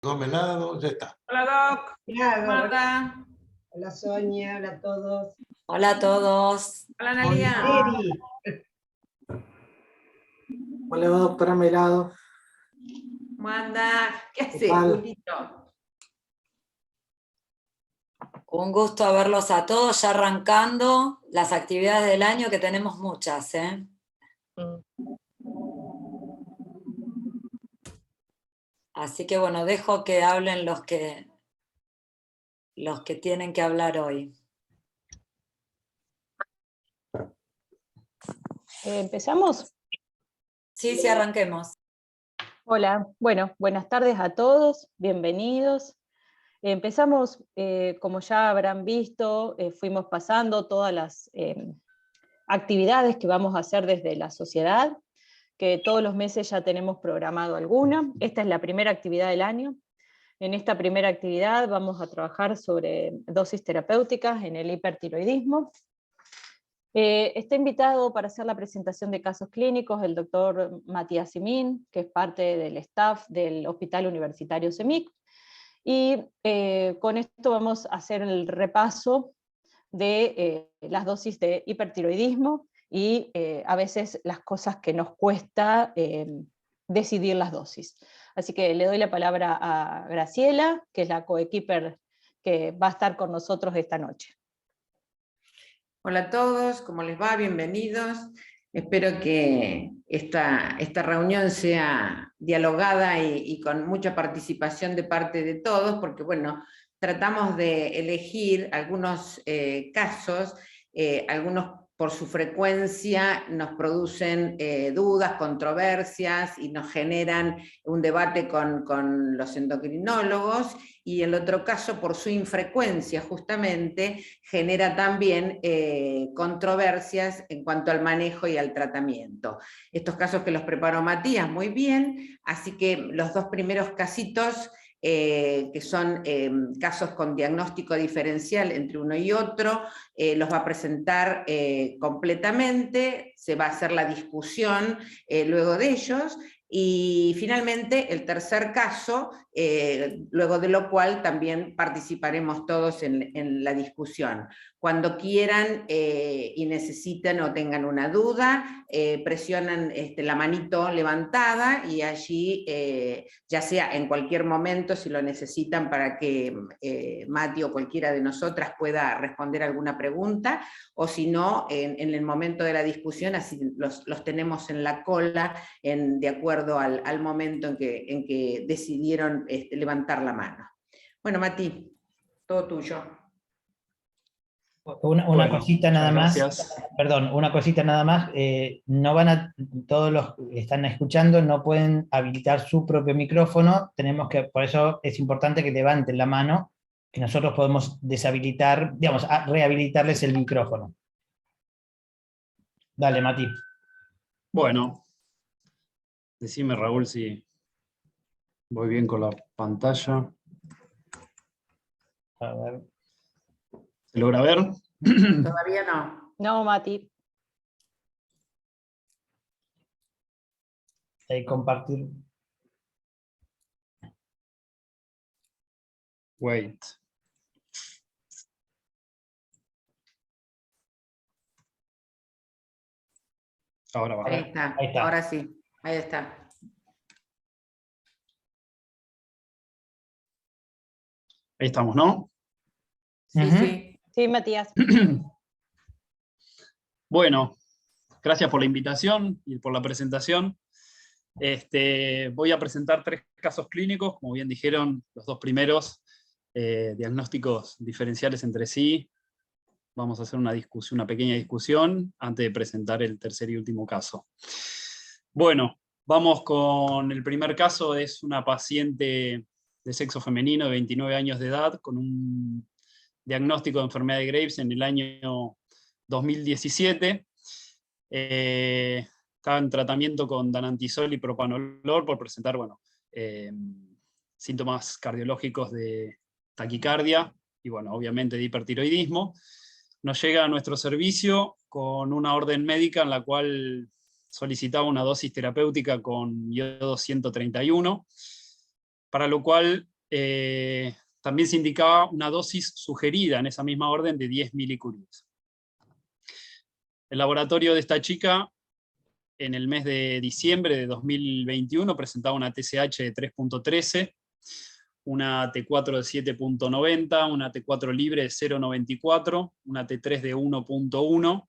Melado, ya está. Hola Doc, Hola, Marta, hola Sonia, hola a todos. Hola a todos. hola Analia. Eri, Hola, doctora Melado. ¿Cómo anda? ¿Qué haces, tal? Julito? Un gusto verlos a todos, ya arrancando las actividades del año, que tenemos muchas, ¿eh? Así que bueno, dejo que hablen los que tienen que hablar hoy. ¿Empezamos? Sí, arranquemos. Hola, bueno, buenas tardes a todos, bienvenidos. Empezamos, como ya habrán visto, fuimos pasando todas las actividades que vamos a hacer desde la sociedad, que todos los meses ya tenemos programado alguna. Esta es la primera actividad del año. En esta primera actividad vamos a trabajar sobre dosis terapéuticas en el hipertiroidismo. Está invitado para hacer la presentación de casos clínicos el doctor Matías Simín, que es parte del staff del Hospital Universitario CEMIC, y con esto vamos a hacer el repaso de las dosis de hipertiroidismo y a veces las cosas que nos cuesta decidir las dosis. Así que le doy la palabra a Graciela, que es la coequiper que va a estar con nosotros esta noche. Hola a todos, ¿cómo les va? Bienvenidos. Espero que esta reunión sea dialogada y con mucha participación de parte de todos, porque bueno, tratamos de elegir algunos casos, algunos por su frecuencia nos producen dudas, controversias y nos generan un debate con los endocrinólogos, y el otro caso, por su infrecuencia justamente, genera también controversias en cuanto al manejo y al tratamiento. Estos casos que los preparó Matías muy bien, así que los dos primeros casitos, que son casos con diagnóstico diferencial entre uno y otro, los va a presentar completamente, se va a hacer la discusión luego de ellos, y finalmente el tercer caso, luego de lo cual también participaremos todos en la discusión. Cuando quieran y necesiten o tengan una duda, presionan la manito levantada y allí, ya sea en cualquier momento, si lo necesitan para que Mati o cualquiera de nosotras pueda responder alguna pregunta, o si no, en el momento de la discusión, así los tenemos en la cola, de acuerdo al momento en que decidieron levantar la mano. Bueno, Mati, todo tuyo. Una cosita nada más, perdón, una cosita nada más, no van a, todos los que están escuchando no pueden habilitar su propio micrófono, por eso es importante que levanten la mano, que nosotros podemos deshabilitar, digamos, rehabilitarles el micrófono. Dale, Mati. Bueno, decime, Raúl, si voy bien con la pantalla. A ver. ¿Se logra ver? Todavía no. No, Mati. Ahí compartir. Wait. Ahora va. Ahí está. Ahí está. Ahora sí, ahí está. Ahí estamos, ¿no? Sí, sí. Sí, Matías. Bueno, gracias por la invitación y por la presentación. Voy a presentar 3 casos clínicos, como bien dijeron, los 2 primeros, diagnósticos diferenciales entre sí. Vamos a hacer una pequeña discusión antes de presentar el tercer y último caso. Bueno, vamos con el primer caso. Es una paciente de sexo femenino de 29 años de edad con un diagnóstico de enfermedad de Graves en el año 2017. Estaba en tratamiento con danantisol y propanolol por presentar síntomas cardiológicos de taquicardia y obviamente de hipertiroidismo. Nos llega a nuestro servicio con una orden médica en la cual solicitaba una dosis terapéutica con iodo 131. para lo cual también se indicaba una dosis sugerida en esa misma orden de 10 milicuries. El laboratorio de esta chica, en el mes de diciembre de 2021, presentaba una TSH de 3.13, una T4 de 7.90, una T4 libre de 0.94, una T3 de 1.1,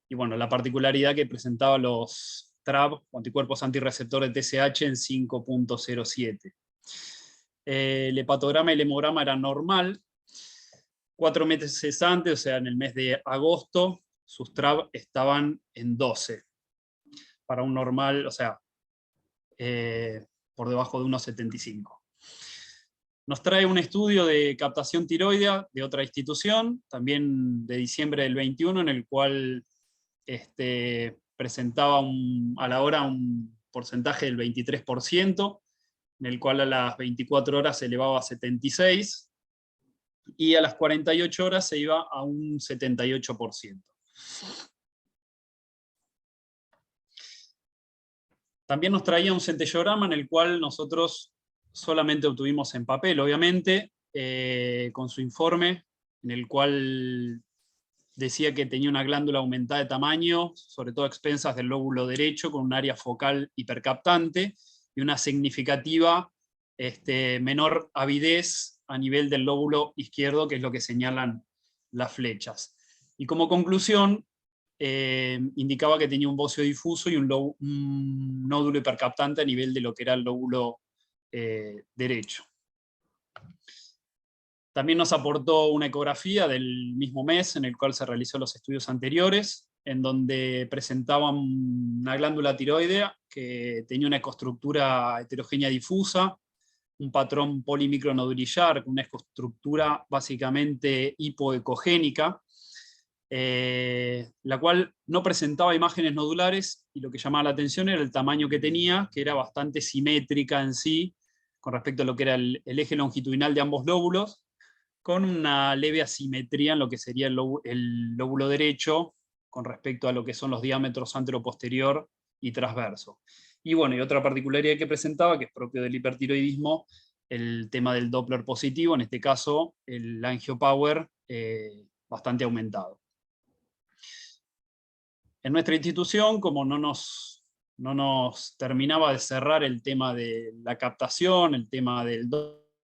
y bueno, la particularidad que presentaba los TRAb, anticuerpos antirreceptor de TSH, en 5.07. El hepatograma y el hemograma eran normal. 4 meses antes, o sea, en el mes de agosto, sus TRAb estaban en 12. Para un normal, o sea, por debajo de 1,75. Nos trae un estudio de captación tiroidea de otra institución, también de diciembre del 21, en el cual presentaba a la hora un porcentaje del 23%, en el cual a las 24 horas se elevaba a 76, y a las 48 horas se iba a un 78%. También nos traía un centellograma en el cual nosotros solamente obtuvimos en papel, obviamente, con su informe, en el cual decía que tenía una glándula aumentada de tamaño, sobre todo a expensas del lóbulo derecho, con un área focal hipercaptante, y una significativa menor avidez a nivel del lóbulo izquierdo, que es lo que señalan las flechas. Y como conclusión, indicaba que tenía un bocio difuso y un nódulo hipercaptante a nivel de lo que era el lóbulo derecho. También nos aportó una ecografía del mismo mes en el cual se realizó los estudios anteriores, en donde presentaba una glándula tiroidea que tenía una ecoestructura heterogénea difusa, un patrón polimicronodulillar con una ecoestructura básicamente hipoecogénica, la cual no presentaba imágenes nodulares, y lo que llamaba la atención era el tamaño que tenía, que era bastante simétrica en sí, con respecto a lo que era el eje longitudinal de ambos lóbulos, con una leve asimetría en lo que sería el lóbulo derecho, con respecto a lo que son los diámetros antero-posterior y transverso. Y bueno, y otra particularidad que presentaba, que es propio del hipertiroidismo, el tema del Doppler positivo, en este caso el angiopower bastante aumentado. En nuestra institución, como no nos terminaba de cerrar el tema de la captación, el tema del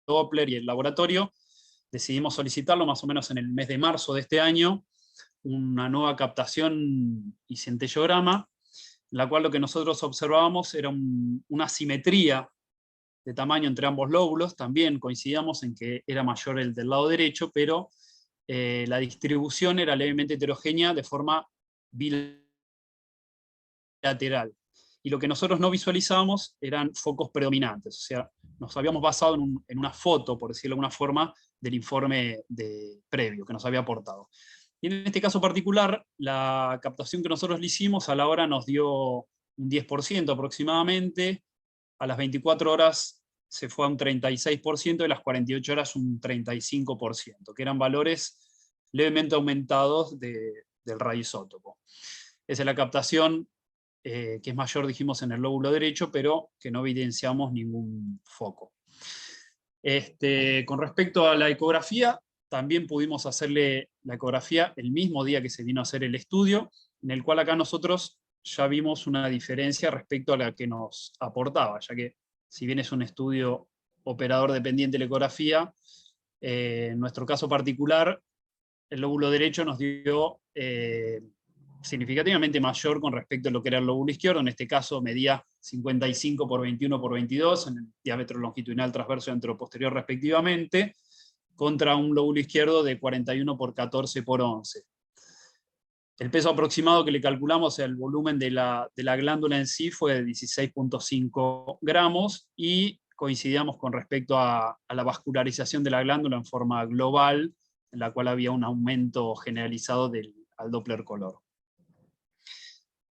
Doppler y el laboratorio, decidimos solicitarlo más o menos en el mes de marzo de este año, una nueva captación y centellograma, en la cual lo que nosotros observábamos era una simetría de tamaño entre ambos lóbulos. También coincidíamos en que era mayor el del lado derecho, pero la distribución era levemente heterogénea de forma bilateral. Y lo que nosotros no visualizábamos eran focos predominantes, o sea, nos habíamos basado en una foto, por decirlo de alguna forma, del informe previo que nos había aportado. Y en este caso particular, la captación que nosotros le hicimos a la hora nos dio un 10% aproximadamente, a las 24 horas se fue a un 36%, y a las 48 horas un 35%, que eran valores levemente aumentados del radioisótopo. Esa es la captación que es mayor, dijimos, en el lóbulo derecho, pero que no evidenciamos ningún foco. Con respecto a la ecografía, también pudimos hacerle la ecografía el mismo día que se vino a hacer el estudio, en el cual acá nosotros ya vimos una diferencia respecto a la que nos aportaba, ya que si bien es un estudio operador dependiente de la ecografía, en nuestro caso particular, el lóbulo derecho nos dio significativamente mayor con respecto a lo que era el lóbulo izquierdo. En este caso medía 55 por 21 por 22 en el diámetro longitudinal transverso y anteroposterior respectivamente, contra un lóbulo izquierdo de 41 por 14 por 11. El peso aproximado que le calculamos, o sea, el volumen de la glándula en sí, fue de 16.5 gramos, y coincidíamos con respecto a la vascularización de la glándula en forma global, en la cual había un aumento generalizado al Doppler color.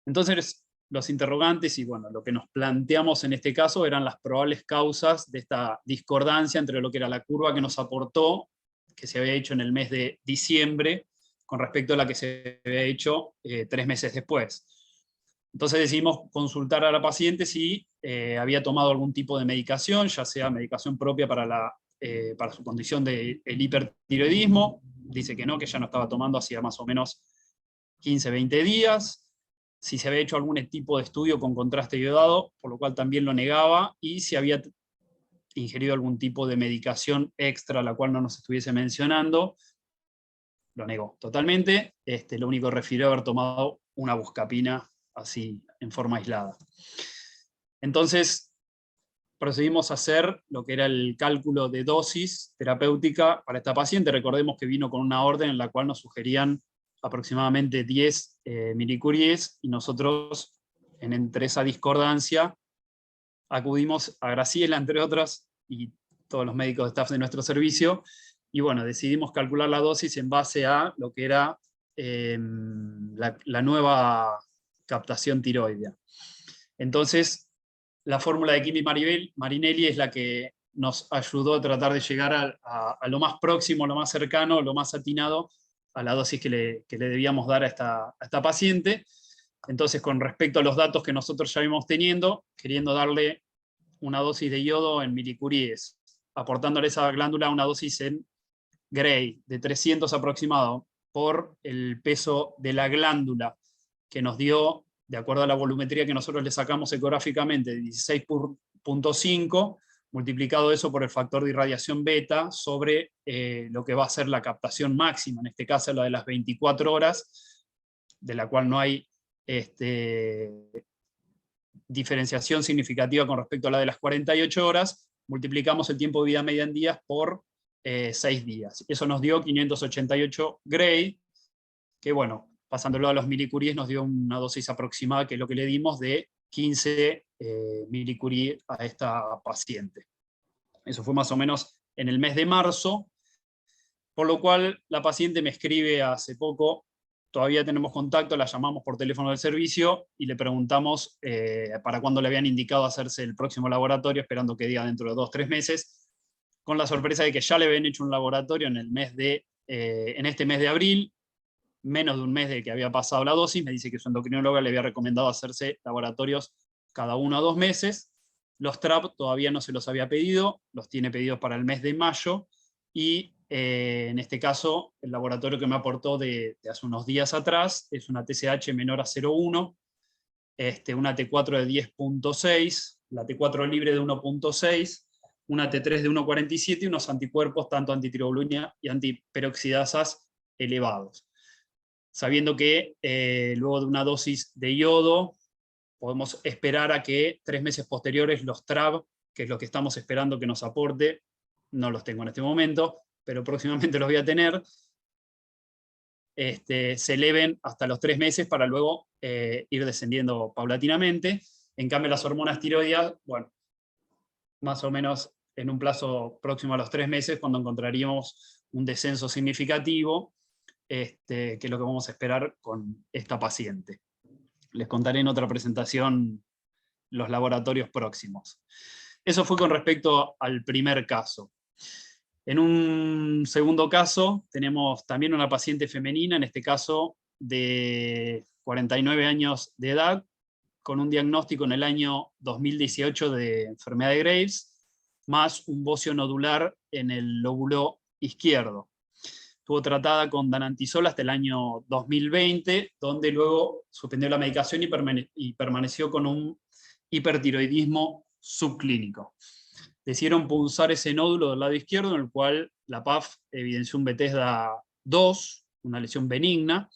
Entonces, los interrogantes y bueno, lo que nos planteamos en este caso eran las probables causas de esta discordancia entre lo que era la curva que nos aportó, que se había hecho en el mes de diciembre, con respecto a la que se había hecho 3 meses después. Entonces decidimos consultar a la paciente si había tomado algún tipo de medicación, ya sea medicación propia para su condición del hipertiroidismo. Dice que no, que ya no estaba tomando hacía más o menos 15, 20 días. Si se había hecho algún tipo de estudio con contraste iodado, por lo cual también lo negaba, y si había ingerido algún tipo de medicación extra, la cual no nos estuviese mencionando, lo negó totalmente. Lo único que refirió haber tomado una buscapina así en forma aislada. Entonces procedimos a hacer lo que era el cálculo de dosis terapéutica para esta paciente. Recordemos que vino con una orden en la cual nos sugerían aproximadamente 10 milicuries, y nosotros, entre esa discordancia, acudimos a Graciela, entre otras, y todos los médicos de staff de nuestro servicio, y bueno, decidimos calcular la dosis en base a lo que era la nueva captación tiroidea. Entonces, la fórmula de Kimi Marinelli es la que nos ayudó a tratar de llegar a lo más próximo, lo más cercano, lo más atinado a la dosis que le debíamos dar a esta paciente. Entonces, con respecto a los datos que nosotros ya íbamos teniendo, queriendo darle una dosis de yodo en milicuries, aportándole a esa glándula una dosis en Gray de 300 aproximado, por el peso de la glándula, que nos dio, de acuerdo a la volumetría que nosotros le sacamos ecográficamente, 16.5, multiplicado eso por el factor de irradiación beta sobre lo que va a ser la captación máxima, en este caso la de las 24 horas, de la cual no hay diferenciación significativa con respecto a la de las 48 horas, multiplicamos el tiempo de vida media en días por 6 días. Eso nos dio 588 Gray, que bueno, pasándolo a los milicuries nos dio una dosis aproximada, que es lo que le dimos, de 15 milicuries a esta paciente. Eso fue más o menos en el mes de marzo, por lo cual la paciente me escribe hace poco, todavía tenemos contacto, la llamamos por teléfono del servicio y le preguntamos para cuándo le habían indicado hacerse el próximo laboratorio, esperando que diga dentro de 2 o 3 meses, con la sorpresa de que ya le habían hecho un laboratorio en este mes de abril, menos de un mes de que había pasado la dosis. Me dice que su endocrinóloga le había recomendado hacerse laboratorios cada 1 o 2 meses. Los TRAP todavía no se los había pedido, los tiene pedidos para el mes de mayo, y en este caso el laboratorio que me aportó de hace unos días atrás es una TSH menor a 0,1, una T4 de 10.6, la T4 libre de 1.6, una T3 de 1.47 y unos anticuerpos tanto antitiroglobulina y antiperoxidasas elevados. Sabiendo que luego de una dosis de yodo podemos esperar a que 3 meses posteriores los TRAB, que es lo que estamos esperando que nos aporte, no los tengo en este momento, pero próximamente los voy a tener, se eleven hasta los 3 meses para luego ir descendiendo paulatinamente. En cambio las hormonas tiroideas, bueno, más o menos en un plazo próximo a los 3 meses, cuando encontraríamos un descenso significativo, que es lo que vamos a esperar con esta paciente. Les contaré en otra presentación los laboratorios próximos. Eso fue con respecto al primer caso. En un segundo caso tenemos también una paciente femenina, en este caso de 49 años de edad, con un diagnóstico en el año 2018 de enfermedad de Graves, más un bocio nodular en el lóbulo izquierdo. Estuvo tratada con danantisol hasta el año 2020, donde luego suspendió la medicación y permaneció con un hipertiroidismo subclínico. Decidieron punzar ese nódulo del lado izquierdo, en el cual la PAF evidenció un Bethesda 2, una lesión benigna,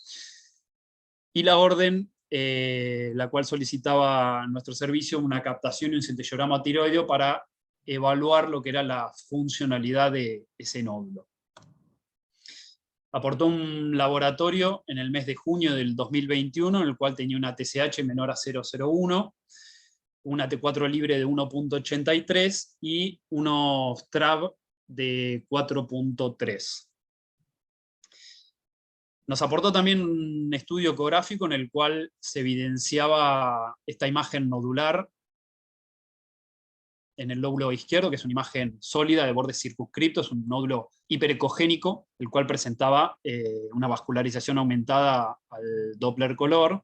y la orden, la cual solicitaba nuestro servicio una captación y un centellograma tiroideo para evaluar lo que era la funcionalidad de ese nódulo. Aportó un laboratorio en el mes de junio del 2021, en el cual tenía una TSH menor a 0,01, una T4 libre de 1.83 y unos TRAB de 4.3. Nos aportó también un estudio ecográfico en el cual se evidenciaba esta imagen nodular en el lóbulo izquierdo, que es una imagen sólida de bordes circunscriptos, un nódulo hiperecogénico, el cual presentaba una vascularización aumentada al Doppler color,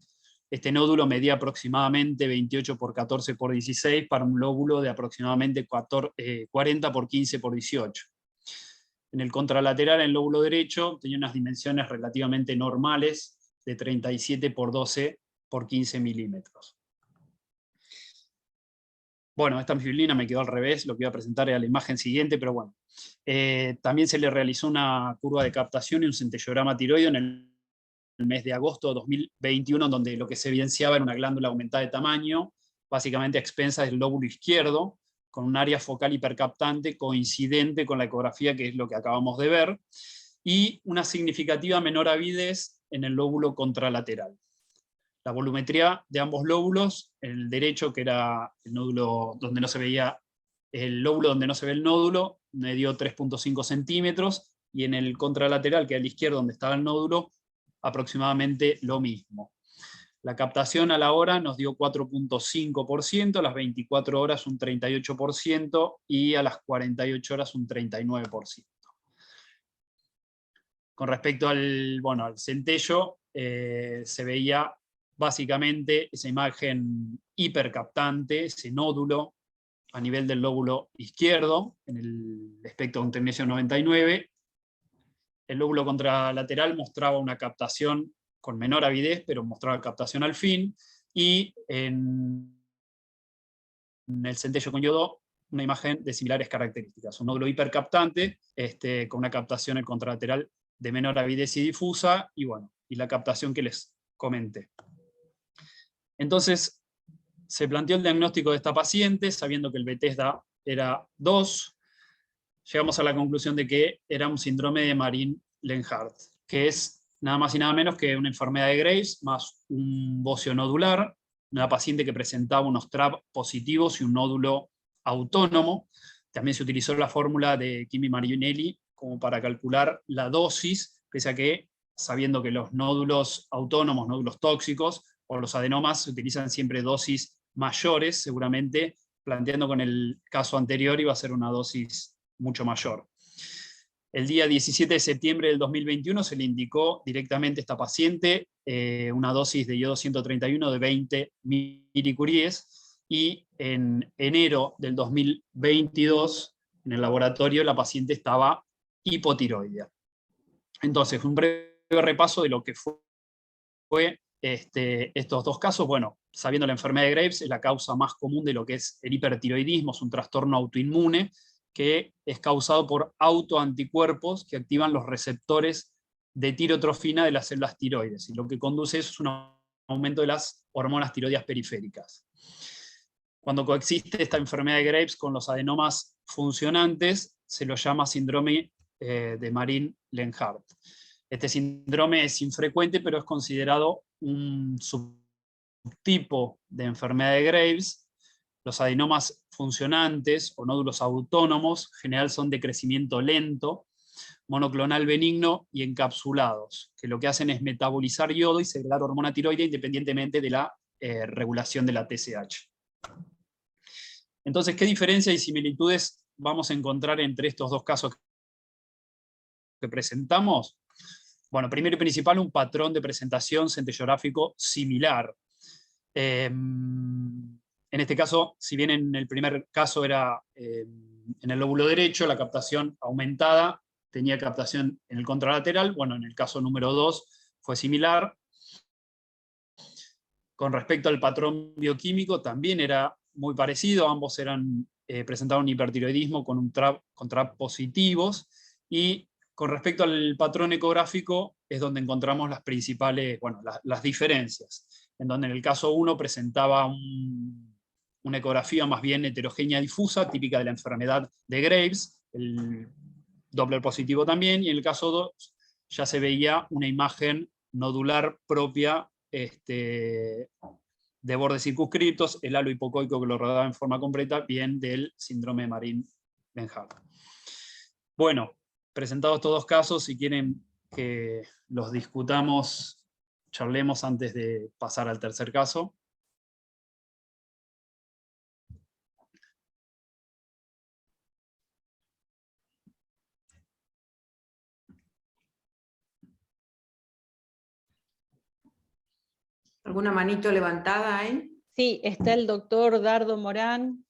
este nódulo medía aproximadamente 28 por 14 por 16 para un lóbulo de aproximadamente 40 por 15 por 18. En el contralateral, el lóbulo derecho, tenía unas dimensiones relativamente normales de 37 por 12 por 15 milímetros. Bueno, esta fibrina me quedó al revés, lo que iba a presentar era la imagen siguiente, pero bueno. También se le realizó una curva de captación y un centellograma tiroideo en el mes de agosto de 2021, donde lo que se evidenciaba era una glándula aumentada de tamaño, básicamente a expensas del lóbulo izquierdo, con un área focal hipercaptante coincidente con la ecografía, que es lo que acabamos de ver, y una significativa menor avidez en el lóbulo contralateral. La volumetría de ambos lóbulos, el derecho, que era el nódulo donde no se veía, el lóbulo donde no se ve el nódulo, me dio 3.5 centímetros, y en el contralateral, que era el izquierdo, donde estaba el nódulo, aproximadamente lo mismo. La captación a la hora nos dio 4.5%, a las 24 horas un 38%, y a las 48 horas un 39%. Con respecto al centello, se veía básicamente esa imagen hipercaptante, ese nódulo a nivel del lóbulo izquierdo, en el espectro de Technetium 99. El lóbulo contralateral mostraba una captación con menor avidez, pero mostraba captación al fin, y en el centello con yodo, una imagen de similares características. Un nódulo hipercaptante, con una captación en el contralateral de menor avidez y difusa, y la captación que les comenté. Entonces, se planteó el diagnóstico de esta paciente, sabiendo que el Bethesda era 2, llegamos a la conclusión de que era un síndrome de Marin-Lenhardt, que es nada más y nada menos que una enfermedad de Graves más un bocio nodular, una paciente que presentaba unos TRAP positivos y un nódulo autónomo. También se utilizó la fórmula de Kimi Marinelli como para calcular la dosis, pese a que, sabiendo que los nódulos autónomos, nódulos tóxicos, o los adenomas se utilizan siempre dosis mayores, seguramente planteando con el caso anterior iba a ser una dosis mucho mayor. El día 17 de septiembre del 2021 se le indicó directamente a esta paciente una dosis de yodo 131 de 20 milicuries, y en enero del 2022 en el laboratorio la paciente estaba hipotiroidea. Entonces, un breve repaso de lo que fue estos dos casos. Bueno, sabiendo la enfermedad de Graves, es la causa más común de lo que es el hipertiroidismo, es un trastorno autoinmune que es causado por autoanticuerpos que activan los receptores de tirotrofina de las células tiroides, y lo que conduce eso es un aumento de las hormonas tiroideas periféricas. Cuando coexiste esta enfermedad de Graves con los adenomas funcionantes, se lo llama síndrome de Marin-Lenhardt. Este síndrome es infrecuente, pero es considerado un subtipo de enfermedad de Graves. Los adenomas funcionantes o nódulos autónomos en general son de crecimiento lento, monoclonal benigno y encapsulados, que lo que hacen es metabolizar yodo y segregar hormona tiroidea independientemente de la regulación de la TSH. Entonces, ¿qué diferencias y similitudes vamos a encontrar entre estos dos casos que presentamos? Bueno, primero y principal, un patrón de presentación centellográfico similar. En este caso, si bien en el primer caso era en el lóbulo derecho, la captación aumentada tenía captación en el contralateral, bueno, en el caso número 2 fue similar. Con respecto al patrón bioquímico, también era muy parecido, ambos presentaban un hipertiroidismo con TRAP positivos, y con respecto al patrón ecográfico es donde encontramos las principales, las diferencias, en donde en el caso 1 presentaba una ecografía más bien heterogénea difusa, típica de la enfermedad de Graves, el Doppler positivo también, y en el caso 2 ya se veía una imagen nodular propia de bordes circunscritos, el halo hipocoico que lo rodeaba en forma completa, bien del síndrome de Marin-Lenhardt. Bueno, presentados estos dos casos, si quieren que los discutamos, charlemos antes de pasar al tercer caso. ¿Alguna manito levantada ahí? Sí, está el doctor Dardo Morán.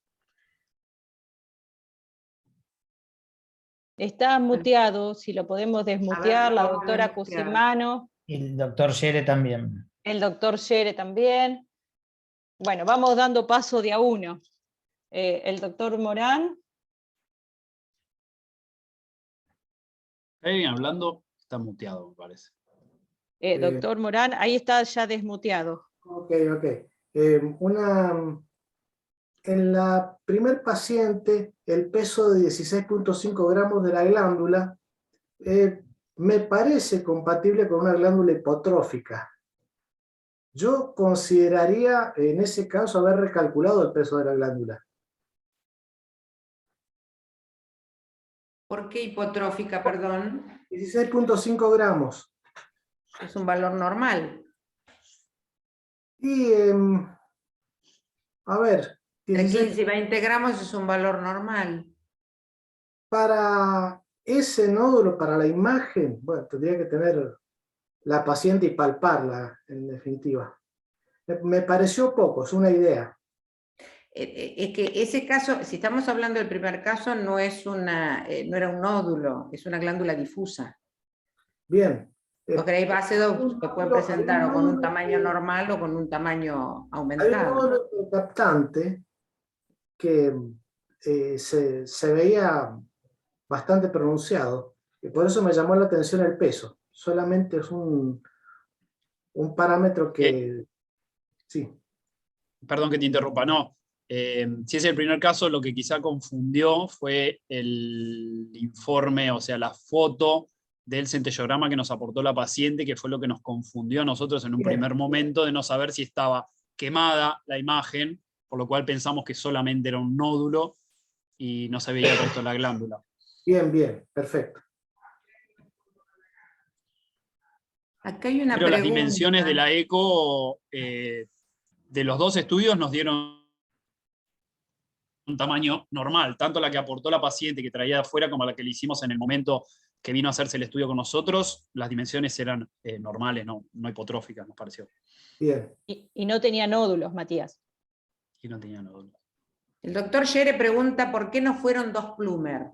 Está muteado, si lo podemos desmutear, la doctora Cusimano. Y el doctor Yere también. El doctor Yere también. Bueno, vamos dando paso de a uno. El doctor Morán. Alguien hablando, está muteado, me parece. Doctor Morán, ahí está ya desmuteado. Ok. En la primer paciente, el peso de 16.5 gramos de la glándula me parece compatible con una glándula hipotrófica. Yo consideraría en ese caso haber recalculado el peso de la glándula. ¿Por qué hipotrófica, perdón? 16.5 gramos. Es un valor normal. Y, a ver, De 15 y 20 gramos es un valor normal. para ese nódulo, para la imagen, bueno, tendría que tener la paciente y palparla, en definitiva. Me pareció poco, es una idea. Es que ese caso, si estamos hablando del primer caso, no era un nódulo, es una glándula difusa. Bien. Los Graves ácidos se pueden presentar o con un tamaño normal o con un tamaño Hay un aumentado. nódulo captante que se veía bastante pronunciado, y por eso me llamó la atención el peso. Solamente es un parámetro que... Sí. Perdón que te interrumpa, no. Si es el primer caso, lo que quizá confundió fue el informe, o sea, la foto del centellograma que nos aportó la paciente, que fue lo que nos confundió a nosotros en un primer momento de no saber si estaba quemada la imagen, por lo cual pensamos que solamente era un nódulo y no se veía el resto de la glándula. Bien, perfecto. Acá hay una Pero pregunta. las dimensiones de la eco de los dos estudios nos dieron un tamaño normal, tanto la que aportó la paciente que traía de afuera como la que le hicimos en el momento que vino a hacerse el estudio con nosotros, las dimensiones eran normales, no hipotróficas, nos pareció. Bien. Y no tenía nódulos, Matías. Y no tenía nódulos. El doctor Yere pregunta por qué no fueron 2 Plumer.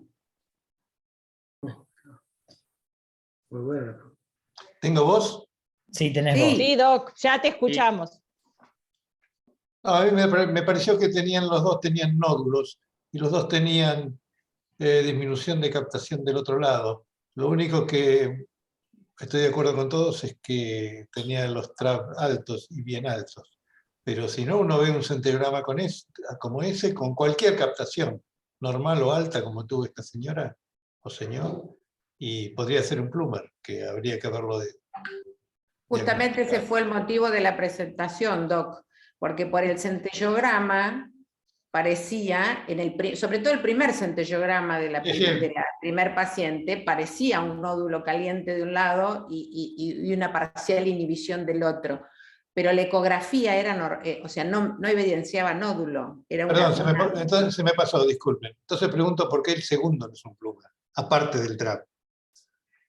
Muy bueno. ¿Tengo voz? Sí, tenés Sí. vos. Sí, Doc, ya te escuchamos. No, a mí me pareció que los dos tenían nódulos y los dos tenían disminución de captación del otro lado. Lo único que estoy de acuerdo con todos es que tenían los TRAP altos y bien altos. Pero si no, uno ve un centellograma como ese, con cualquier captación, normal o alta, como tuvo esta señora o señor, y podría ser un Plumer, que habría que verlo de... Justamente ese fue el motivo de la presentación, Doc, porque por el centellograma parecía, sobre todo el primer centellograma de la primer paciente, parecía un nódulo caliente de un lado y una parcial inhibición del otro. Pero la ecografía era, o sea, no evidenciaba nódulo. Era Entonces se me pasó, disculpen. Entonces pregunto por qué el segundo no es un Plumer, aparte del TRAP.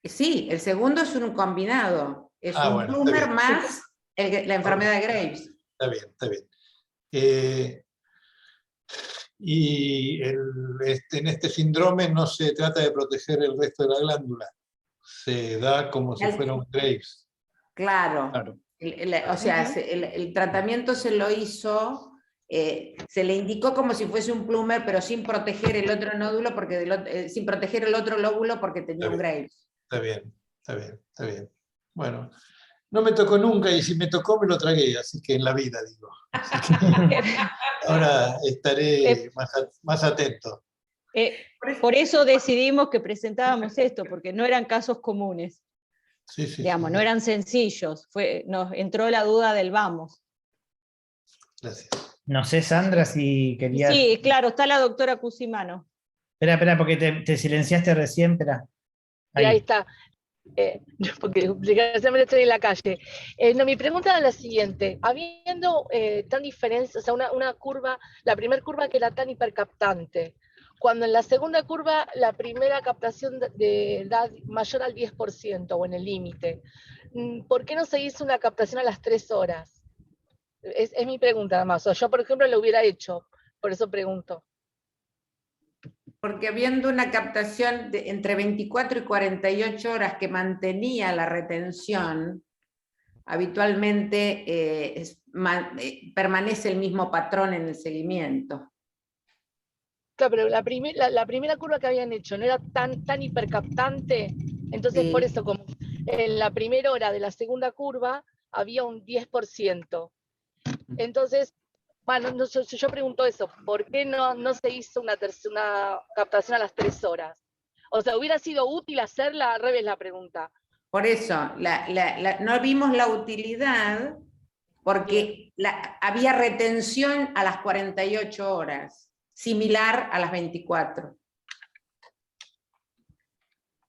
Sí, el segundo es un combinado. Es un Plumer más la enfermedad de Graves. Está bien. Y en este síndrome no se trata de proteger el resto de la glándula. Se da como si fuera un Graves. Claro. O sea, el tratamiento se lo hizo, se le indicó como si fuese un Plumer, pero sin proteger el otro nódulo, sin proteger el otro lóbulo porque tenía un Graves. Está bien. Bueno, no me tocó nunca y si me tocó me lo tragué, así que en la vida, digo. Ahora estaré más atento. Por eso decidimos que presentábamos esto, porque no eran casos comunes. Digamos, no eran sencillos. Nos entró la duda del vamos. Gracias. No sé, Sandra, si querías... Sí, claro, está la doctora Cusimano. Espera, porque te silenciaste recién, espera. Ahí está. Porque desgraciadamente estoy en la calle. Mi pregunta es la siguiente. Habiendo tan diferencia, o sea, una curva, la primera curva que era tan hipercaptante, cuando en la segunda curva la primera captación da mayor al 10% o en el límite, ¿por qué no se hizo una captación a las 3 horas? Es mi pregunta nada más. O yo, por ejemplo, lo hubiera hecho, por eso pregunto. Porque habiendo una captación de entre 24 y 48 horas que mantenía la retención, habitualmente permanece el mismo patrón en el seguimiento. Claro, pero la primera curva que habían hecho no era tan hipercaptante, entonces Sí. por eso como en la primera hora de la segunda curva había un 10%. Entonces, bueno, yo pregunto eso, ¿por qué no se hizo una captación a las 3 horas? O sea, ¿hubiera sido útil hacerla? Al revés la pregunta. Por eso, no vimos la utilidad porque había retención a las 48 horas, similar a las 24.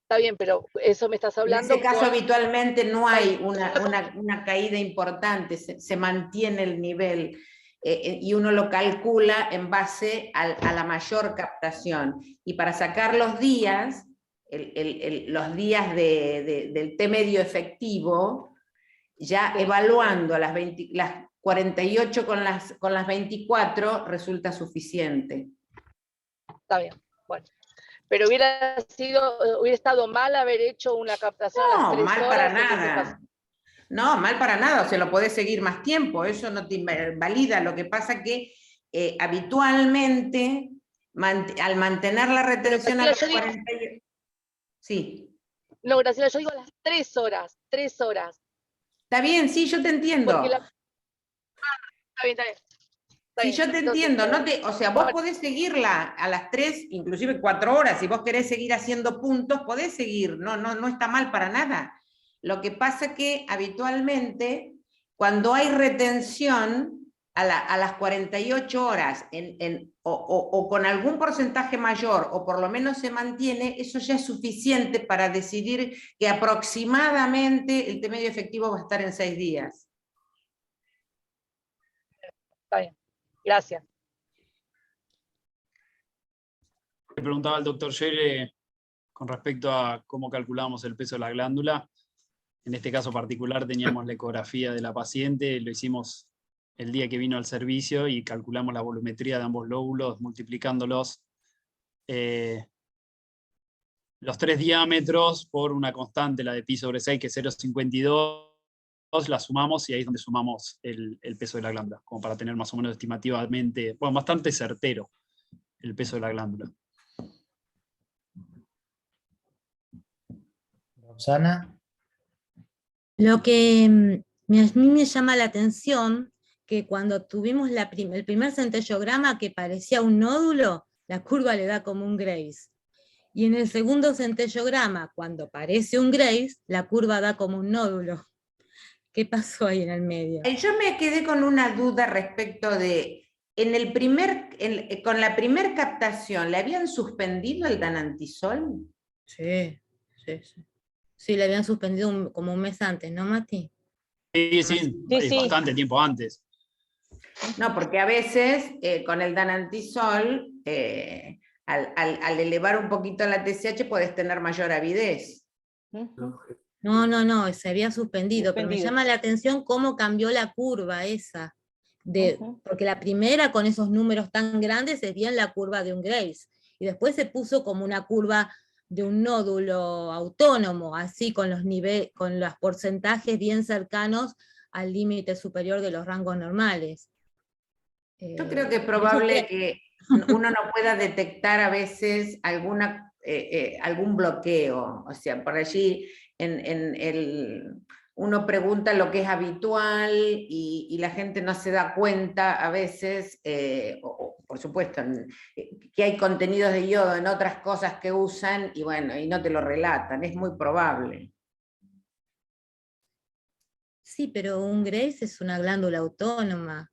Está bien, pero eso me estás hablando. En ese caso habitualmente no hay una caída importante, se mantiene el nivel y uno lo calcula en base a la mayor captación. Y para sacar los días, los días del T medio efectivo, ya evaluando las 48 con las 24 resulta suficiente. Está bien, bueno. Pero hubiera estado mal haber hecho una captación a las 3 horas. No, mal para nada. No, mal para nada, o sea, lo podés seguir más tiempo, eso no te invalida. Lo que pasa que habitualmente, al mantener la retención a las 48... Sí. No, Graciela, yo digo a las 3 horas, 3 horas. Está bien, sí, yo te entiendo. Está bien. Sí, yo te entiendo, o sea, vos podés seguirla a las 3, inclusive 4 horas, si vos querés seguir haciendo puntos, podés seguir, no está mal para nada. Lo que pasa que habitualmente, cuando hay retención a las 48 horas, o con algún porcentaje mayor, o por lo menos se mantiene, eso ya es suficiente para decidir que aproximadamente el T medio efectivo va a estar en 6 días. Está bien. Gracias. Le preguntaba al doctor Yere con respecto a cómo calculamos el peso de la glándula. En este caso particular teníamos la ecografía de la paciente, lo hicimos el día que vino al servicio y calculamos la volumetría de ambos lóbulos multiplicándolos los 3 diámetros por una constante, la de pi sobre 6, que es 0,52, la sumamos y ahí es donde sumamos el peso de la glándula, como para tener más o menos estimativamente, bueno, bastante certero el peso de la glándula. Roxana. Lo que a mí me llama la atención, que cuando tuvimos el primer centellograma que parecía un nódulo, la curva le da como un Grace. Y en el segundo centellograma, cuando parece un Grace, la curva da como un nódulo. ¿Qué pasó ahí en el medio? Yo me quedé con una duda respecto de, con la primer captación, ¿le habían suspendido el danantisol? Sí. Sí, le habían suspendido como un mes antes, ¿no, Mati? Sí, bastante tiempo antes. No, porque a veces con el danantisol, al elevar un poquito la TSH, podés tener mayor avidez. No, se había suspendido, pero me llama la atención cómo cambió la curva esa. Porque la primera con esos números tan grandes es bien la curva de un Grace, y después se puso como una curva de un nódulo autónomo, así con los porcentajes bien cercanos al límite superior de los rangos normales. Yo creo que es probable que uno no pueda detectar a veces algún bloqueo, o sea, por allí uno pregunta lo que es habitual y la gente no se da cuenta a veces, por supuesto, que hay contenidos de yodo en otras cosas que usan y bueno, y no te lo relatan, es muy probable. Sí, pero un Grace es una glándula autónoma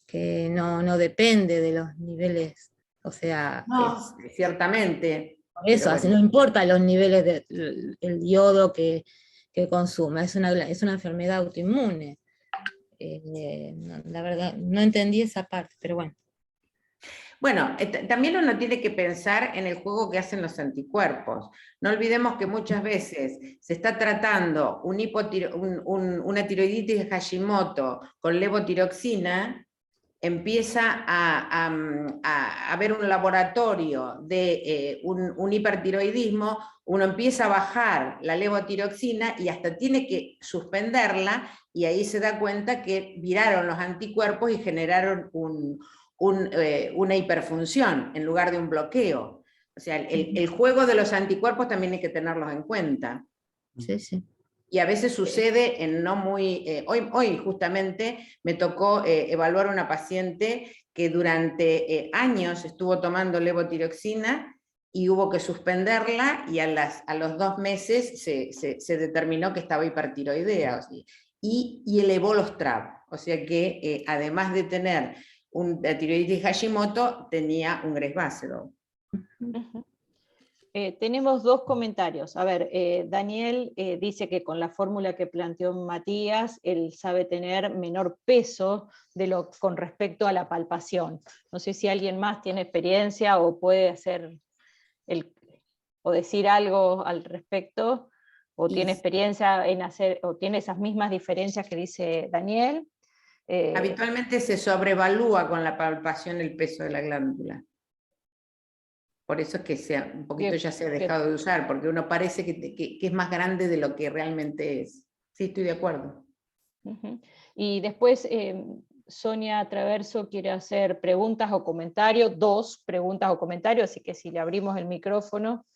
que no depende de los niveles, o sea... No, ciertamente. Por eso, así no importa los niveles del yodo que consume, es una enfermedad autoinmune. La verdad, no entendí esa parte, pero bueno. Bueno, también uno tiene que pensar en el juego que hacen los anticuerpos. No olvidemos que muchas veces se está tratando una tiroiditis de Hashimoto con levotiroxina, empieza a haber un laboratorio de un hipertiroidismo, uno empieza a bajar la levotiroxina y hasta tiene que suspenderla, y ahí se da cuenta que viraron los anticuerpos y generaron una hiperfunción en lugar de un bloqueo. O sea, el juego de los anticuerpos también hay que tenerlos en cuenta. Sí, sí. Y a veces sucede en no muy... hoy justamente me tocó evaluar a una paciente que durante años estuvo tomando levotiroxina y hubo que suspenderla, y a los 2 meses se determinó que estaba hipertiroidea, y elevó los TRAb. O sea que además de tener una tiroiditis Hashimoto, tenía un Graves Basedow. Tenemos 2 comentarios. A ver, Daniel dice que con la fórmula que planteó Matías, él sabe tener menor peso con respecto a la palpación. No sé si alguien más tiene experiencia o puede hacer o decir algo al respecto, o tiene experiencia en hacer, o tiene esas mismas diferencias que dice Daniel. Habitualmente se sobrevalúa con la palpación el peso de la glándula. Por eso es que un poquito ya se ha dejado de usar, porque uno parece que es más grande de lo que realmente es. Sí, estoy de acuerdo. Y después Sonia Traverso quiere hacer preguntas o comentarios, 2 preguntas o comentarios, así que si le abrimos el micrófono.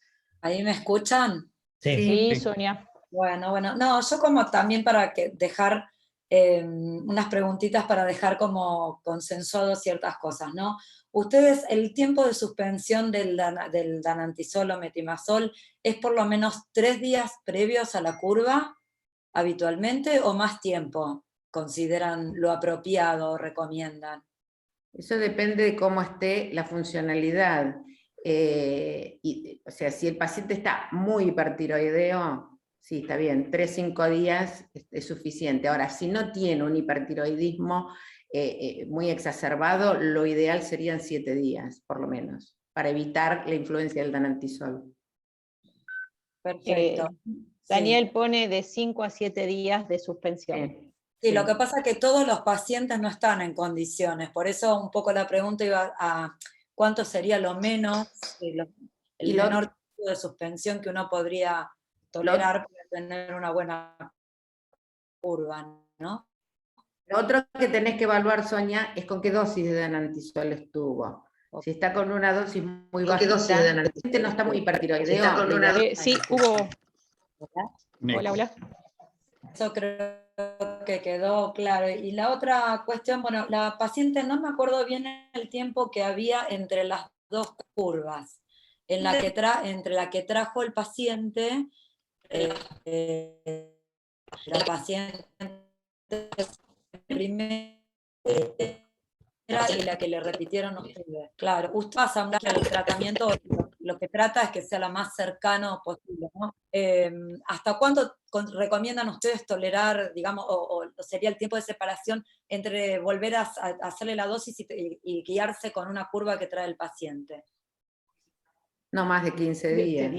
¿Ahí me escuchan? Sí, Sonia. Bueno, no, yo como también para dejar unas preguntitas para dejar como consensuado ciertas cosas, ¿no? Ustedes, el tiempo de suspensión del danantisol o metimazol es por lo menos 3 días previos a la curva, habitualmente, o más tiempo consideran lo apropiado o recomiendan. Eso depende de cómo esté la funcionalidad. O sea, si el paciente está muy hipertiroideo, sí, está bien, 3-5 días es suficiente. Ahora, si no tiene un hipertiroidismo muy exacerbado, lo ideal serían 7 días, por lo menos, para evitar la influencia del danantisol. Perfecto. Daniel pone de 5 a 7 días de suspensión. Sí, lo que pasa es que todos los pacientes no están en condiciones, por eso un poco la pregunta iba a cuánto sería lo menos, el menor tipo de suspensión que uno podría tolerar para tener una buena curva, ¿no? Lo otro que tenés que evaluar, Sonia, es con qué dosis de danantisol estuvo. Si está con una dosis muy bajita, el paciente no está muy hipertiroideo. Sí, hubo... Hola. Eso creo que quedó claro. Y la otra cuestión, bueno, la paciente, no me acuerdo bien el tiempo que había entre las 2 curvas, entre la que trajo el paciente, la paciente primera y la que le repitieron ustedes. Claro, usted pasa el tratamiento, lo que trata es que sea lo más cercano posible, ¿no? ¿Hasta cuánto recomiendan ustedes tolerar, digamos, o sería el tiempo de separación entre volver a hacerle la dosis y guiarse con una curva que trae el paciente? No más de 15 días.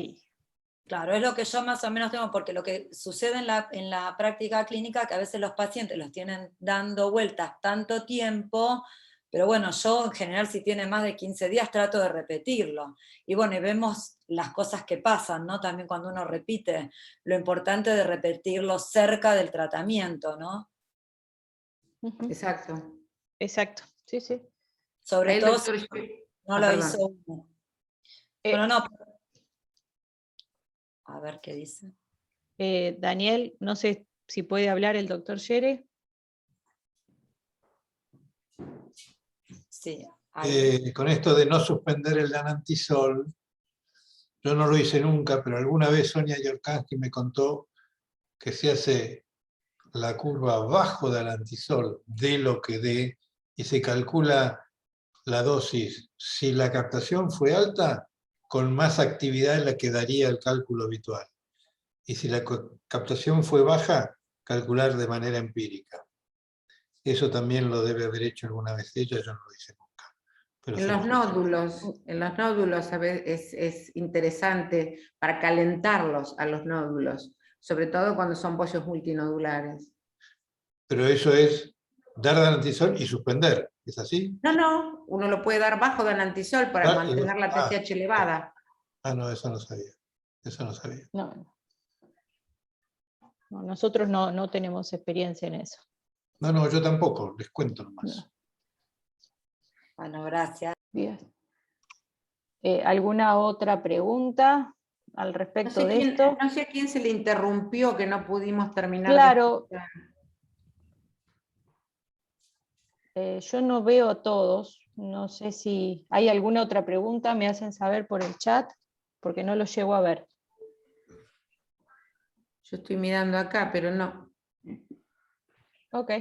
Claro, es lo que yo más o menos tengo, porque lo que sucede en la práctica clínica, que a veces los pacientes los tienen dando vueltas tanto tiempo, pero bueno, yo en general si tiene más de 15 días trato de repetirlo. Y bueno, y vemos las cosas que pasan, ¿no? También cuando uno repite, lo importante de repetirlo cerca del tratamiento, ¿no? Exacto. Exacto, sí. Sobre todo si no lo hizo uno. Bueno, no. A ver qué dice. Daniel, no sé si puede hablar el doctor Yere. Sí. Con esto de no suspender el danantisol, yo no lo hice nunca, pero alguna vez Sonia Yorkansky me contó que se hace la curva bajo danantisol de lo que dé y se calcula la dosis. Si la captación fue alta, con más actividad en la que daría el cálculo habitual. Y si la captación fue baja, calcular de manera empírica. Eso también lo debe haber hecho alguna vez ella, yo no lo hice nunca. Pero En los nódulos a veces es interesante para calentarlos a los nódulos, sobre todo cuando son pollos multinodulares. Pero eso es dar danantisol y suspender, ¿es así? No, uno lo puede dar bajo danantisol para mantener la TSH elevada. No, eso no sabía. Eso no sabía. No, nosotros no tenemos experiencia en eso. No, yo tampoco, les cuento nomás. No. Bueno, gracias. Bien. ¿Alguna otra pregunta al respecto de esto? No sé a quién se le interrumpió que no pudimos terminar. Claro. Yo no veo a todos. No sé si hay alguna otra pregunta. Me hacen saber por el chat, porque no lo llego a ver. Yo estoy mirando acá, pero no. Ok.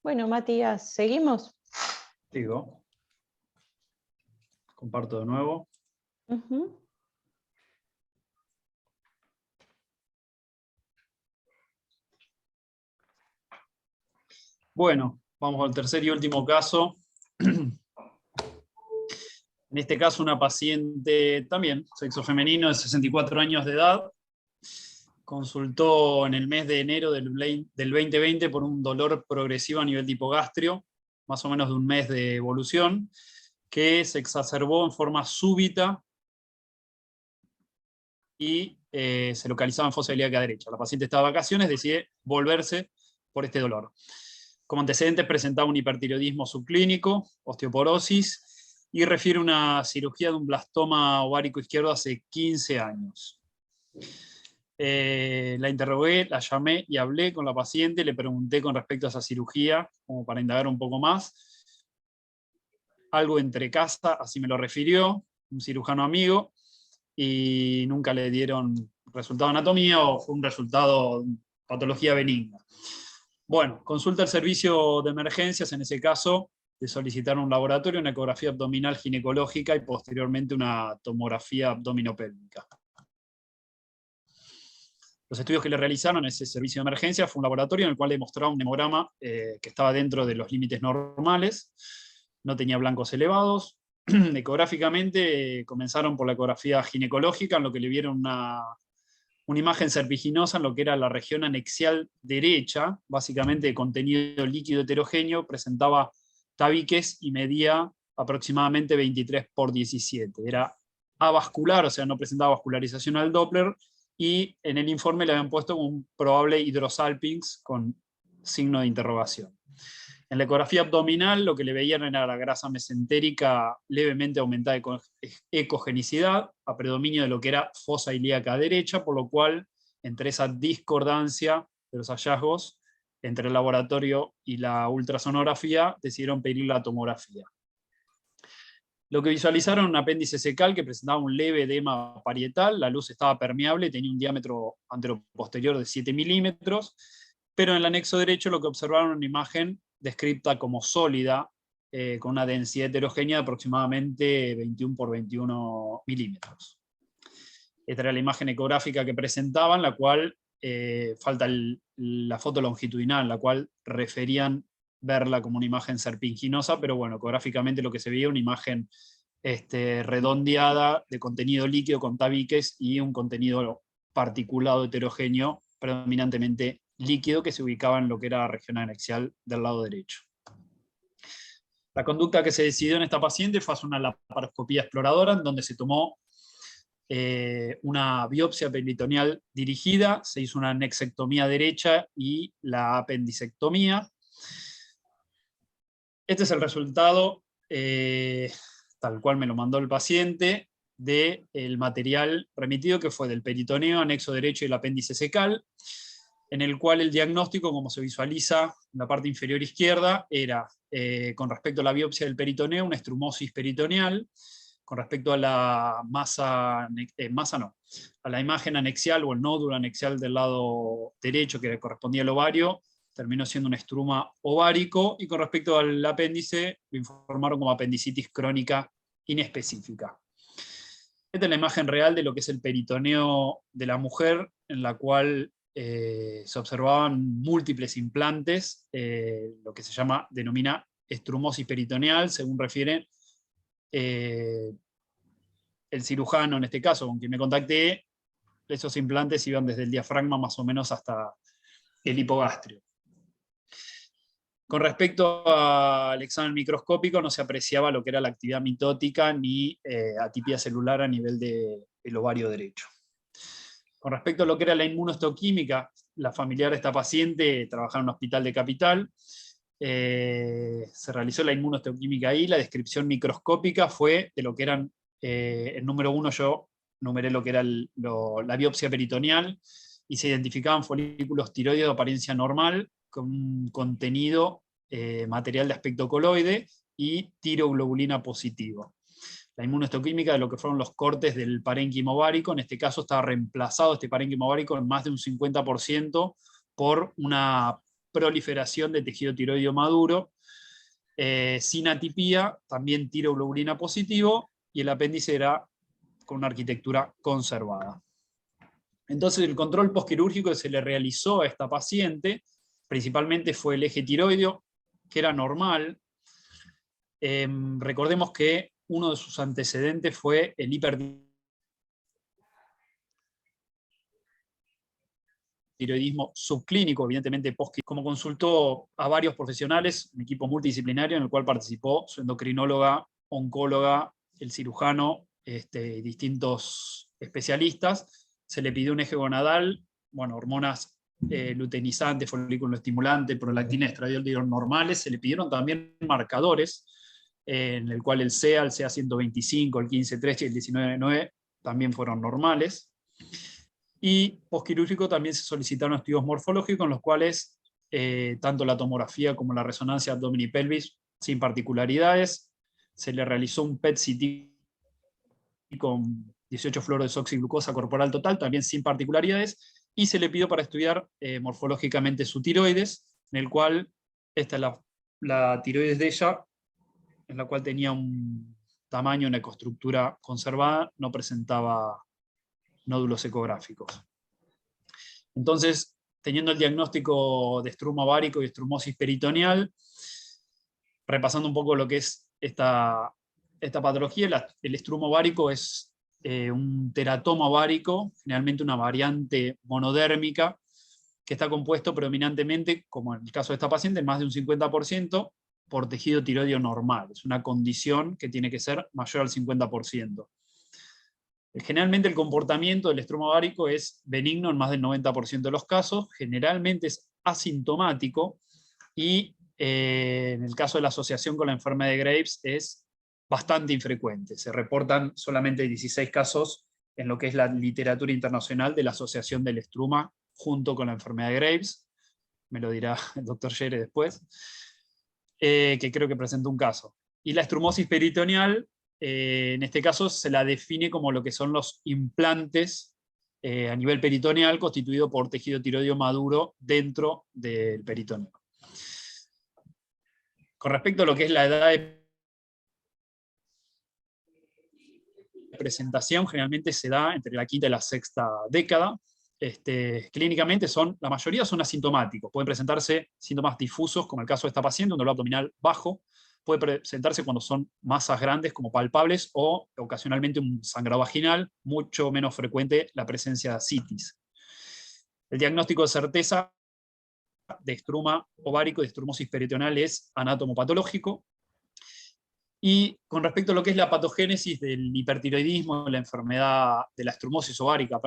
Bueno, Matías, ¿seguimos? Sigo. Comparto de nuevo. Bueno, vamos al tercer y último caso. En este caso una paciente también, sexo femenino, de 64 años de edad. Consultó en el mes de enero del 2020 por un dolor progresivo a nivel de hipogastrio, más o menos de un mes de evolución, que se exacerbó en forma súbita y se localizaba en fosa ilíaca derecha. La paciente estaba de vacaciones, decide volverse por este dolor. Como antecedentes presentaba un hipertiroidismo subclínico, osteoporosis, y refiere una cirugía de un blastoma ovárico izquierdo hace 15 años. La interrogué, la llamé y hablé con la paciente, le pregunté con respecto a esa cirugía, como para indagar un poco más. Algo entre casa, así me lo refirió, un cirujano amigo, y nunca le dieron resultado de anatomía o fue un resultado de patología benigna. Bueno, consulta el servicio de emergencias, en ese caso, de solicitar un laboratorio, una ecografía abdominal ginecológica y posteriormente una tomografía abdominopélvica. Los estudios que le realizaron en ese servicio de emergencia fue un laboratorio en el cual demostraba un hemograma que estaba dentro de los límites normales, no tenía blancos elevados. Ecográficamente comenzaron por la ecografía ginecológica, en lo que le vieron una imagen serpiginosa en lo que era la región anexial derecha, básicamente de contenido líquido heterogéneo, presentaba tabiques y medía aproximadamente 23×17. Era avascular, o sea, no presentaba vascularización al Doppler, y en el informe le habían puesto un probable hidrosalpinx con signo de interrogación. En la ecografía abdominal lo que le veían era la grasa mesentérica levemente aumentada de ecogenicidad, a predominio de lo que era fosa ilíaca derecha, por lo cual, entre esa discordancia de los hallazgos entre el laboratorio y la ultrasonografía, decidieron pedir la tomografía. Lo que visualizaron un apéndice secal que presentaba un leve edema parietal, la luz estaba permeable, tenía un diámetro anteroposterior de 7 milímetros, pero en el anexo derecho lo que observaron una imagen descrita como sólida, con una densidad heterogénea de aproximadamente 21×21 milímetros. Esta era la imagen ecográfica que presentaban, la cual falta la foto longitudinal, en la cual referían verla como una imagen serpinginosa, pero bueno, ecográficamente lo que se veía una imagen redondeada de contenido líquido con tabiques y un contenido particulado heterogéneo, predominantemente líquido, que se ubicaba en lo que era la región anexial del lado derecho. La conducta que se decidió en esta paciente fue hacer una laparoscopía exploradora, en donde se tomó una biopsia peritoneal dirigida, se hizo una anexectomía derecha y la apendicectomía. Este es el resultado, tal cual me lo mandó el paciente, del material remitido, que fue del peritoneo, anexo derecho y el apéndice secal, en el cual el diagnóstico, como se visualiza en la parte inferior izquierda, era, con respecto a la biopsia del peritoneo, una estrumosis peritoneal. Con respecto a la a la imagen anexial o el nódulo anexial del lado derecho que correspondía al ovario, terminó siendo un estruma ovárico, y con respecto al apéndice lo informaron como apendicitis crónica inespecífica. Esta es la imagen real de lo que es el peritoneo de la mujer, en la cual se observaban múltiples implantes, lo que se denomina estrumosis peritoneal, según refieren el cirujano, en este caso, con quien me contacté, esos implantes iban desde el diafragma más o menos hasta el hipogastrio. Con respecto al examen microscópico, no se apreciaba lo que era la actividad mitótica ni atipia celular a nivel del ovario derecho. Con respecto a lo que era la inmunohistoquímica, la familiar de esta paciente trabajaba en un hospital de Capital. Se realizó la inmunohistoquímica ahí, la descripción microscópica fue de lo que eran, el número 1 yo numeré lo que era la biopsia peritoneal, y se identificaban folículos tiroides de apariencia normal, con un contenido material de aspecto coloide y tiroglobulina positivo. La inmunohistoquímica de lo que fueron los cortes del parénquima ovárico, en este caso estaba reemplazado este parénquima ovárico en más de un 50% por una proliferación de tejido tiroideo maduro, sin atipía, también tiroglobulina positivo, y el apéndice era con una arquitectura conservada. Entonces el control postquirúrgico que se le realizó a esta paciente, principalmente fue el eje tiroideo, que era normal. Recordemos que uno de sus antecedentes fue el hipertiroidismo subclínico, evidentemente como consultó a varios profesionales, un equipo multidisciplinario en el cual participó su endocrinóloga, oncóloga, el cirujano, distintos especialistas. Se le pidió un eje gonadal, bueno, hormonas luteinizantes, folículo estimulante, prolactina, estradiol dieron normales. Se le pidieron también marcadores, en el cual el CEA 125, el 15.3 y el 19.9 también fueron normales. Y postquirúrgico también se solicitaron estudios morfológicos, en los cuales tanto la tomografía como la resonancia abdomen y pelvis sin particularidades. Se le realizó un PET-CT con 18 fluorodesoxiglucosa corporal total, también sin particularidades, y se le pidió para estudiar morfológicamente su tiroides, en el cual esta es la tiroides de ella, en la cual tenía un tamaño, una ecoestructura conservada, no presentaba nódulos ecográficos. Entonces, teniendo el diagnóstico de estruma ovárico y estrumosis peritoneal, repasando un poco lo que es esta patología, el estruma ovárico es un teratoma ovárico, generalmente una variante monodérmica, que está compuesto predominantemente, como en el caso de esta paciente, más de un 50%, por tejido tiroideo normal. Es una condición que tiene que ser mayor al 50%. Generalmente el comportamiento del estruma ovárico es benigno en más del 90% de los casos, generalmente es asintomático, y en el caso de la asociación con la enfermedad de Graves es bastante infrecuente. Se reportan solamente 16 casos en lo que es la literatura internacional de la asociación del estruma junto con la enfermedad de Graves. Me lo dirá el doctor Yere después. Que creo que presentó un caso. Y la estrumosis peritoneal, en este caso, se la define como lo que son los implantes a nivel peritoneal constituido por tejido tiroideo maduro dentro del peritoneo. Con respecto a lo que es la edad de presentación, generalmente se da entre la quinta y la sexta década. Clínicamente la mayoría son asintomáticos, pueden presentarse síntomas difusos, como el caso de esta paciente, un dolor abdominal bajo, puede presentarse cuando son masas grandes como palpables, o ocasionalmente un sangrado vaginal, mucho menos frecuente la presencia de ascitis. El diagnóstico de certeza de estruma ovárico y de estrumosis peritoneal es anatomopatológico. Y con respecto a lo que es la patogénesis del hipertiroidismo, la enfermedad de la estrumosis ovárica,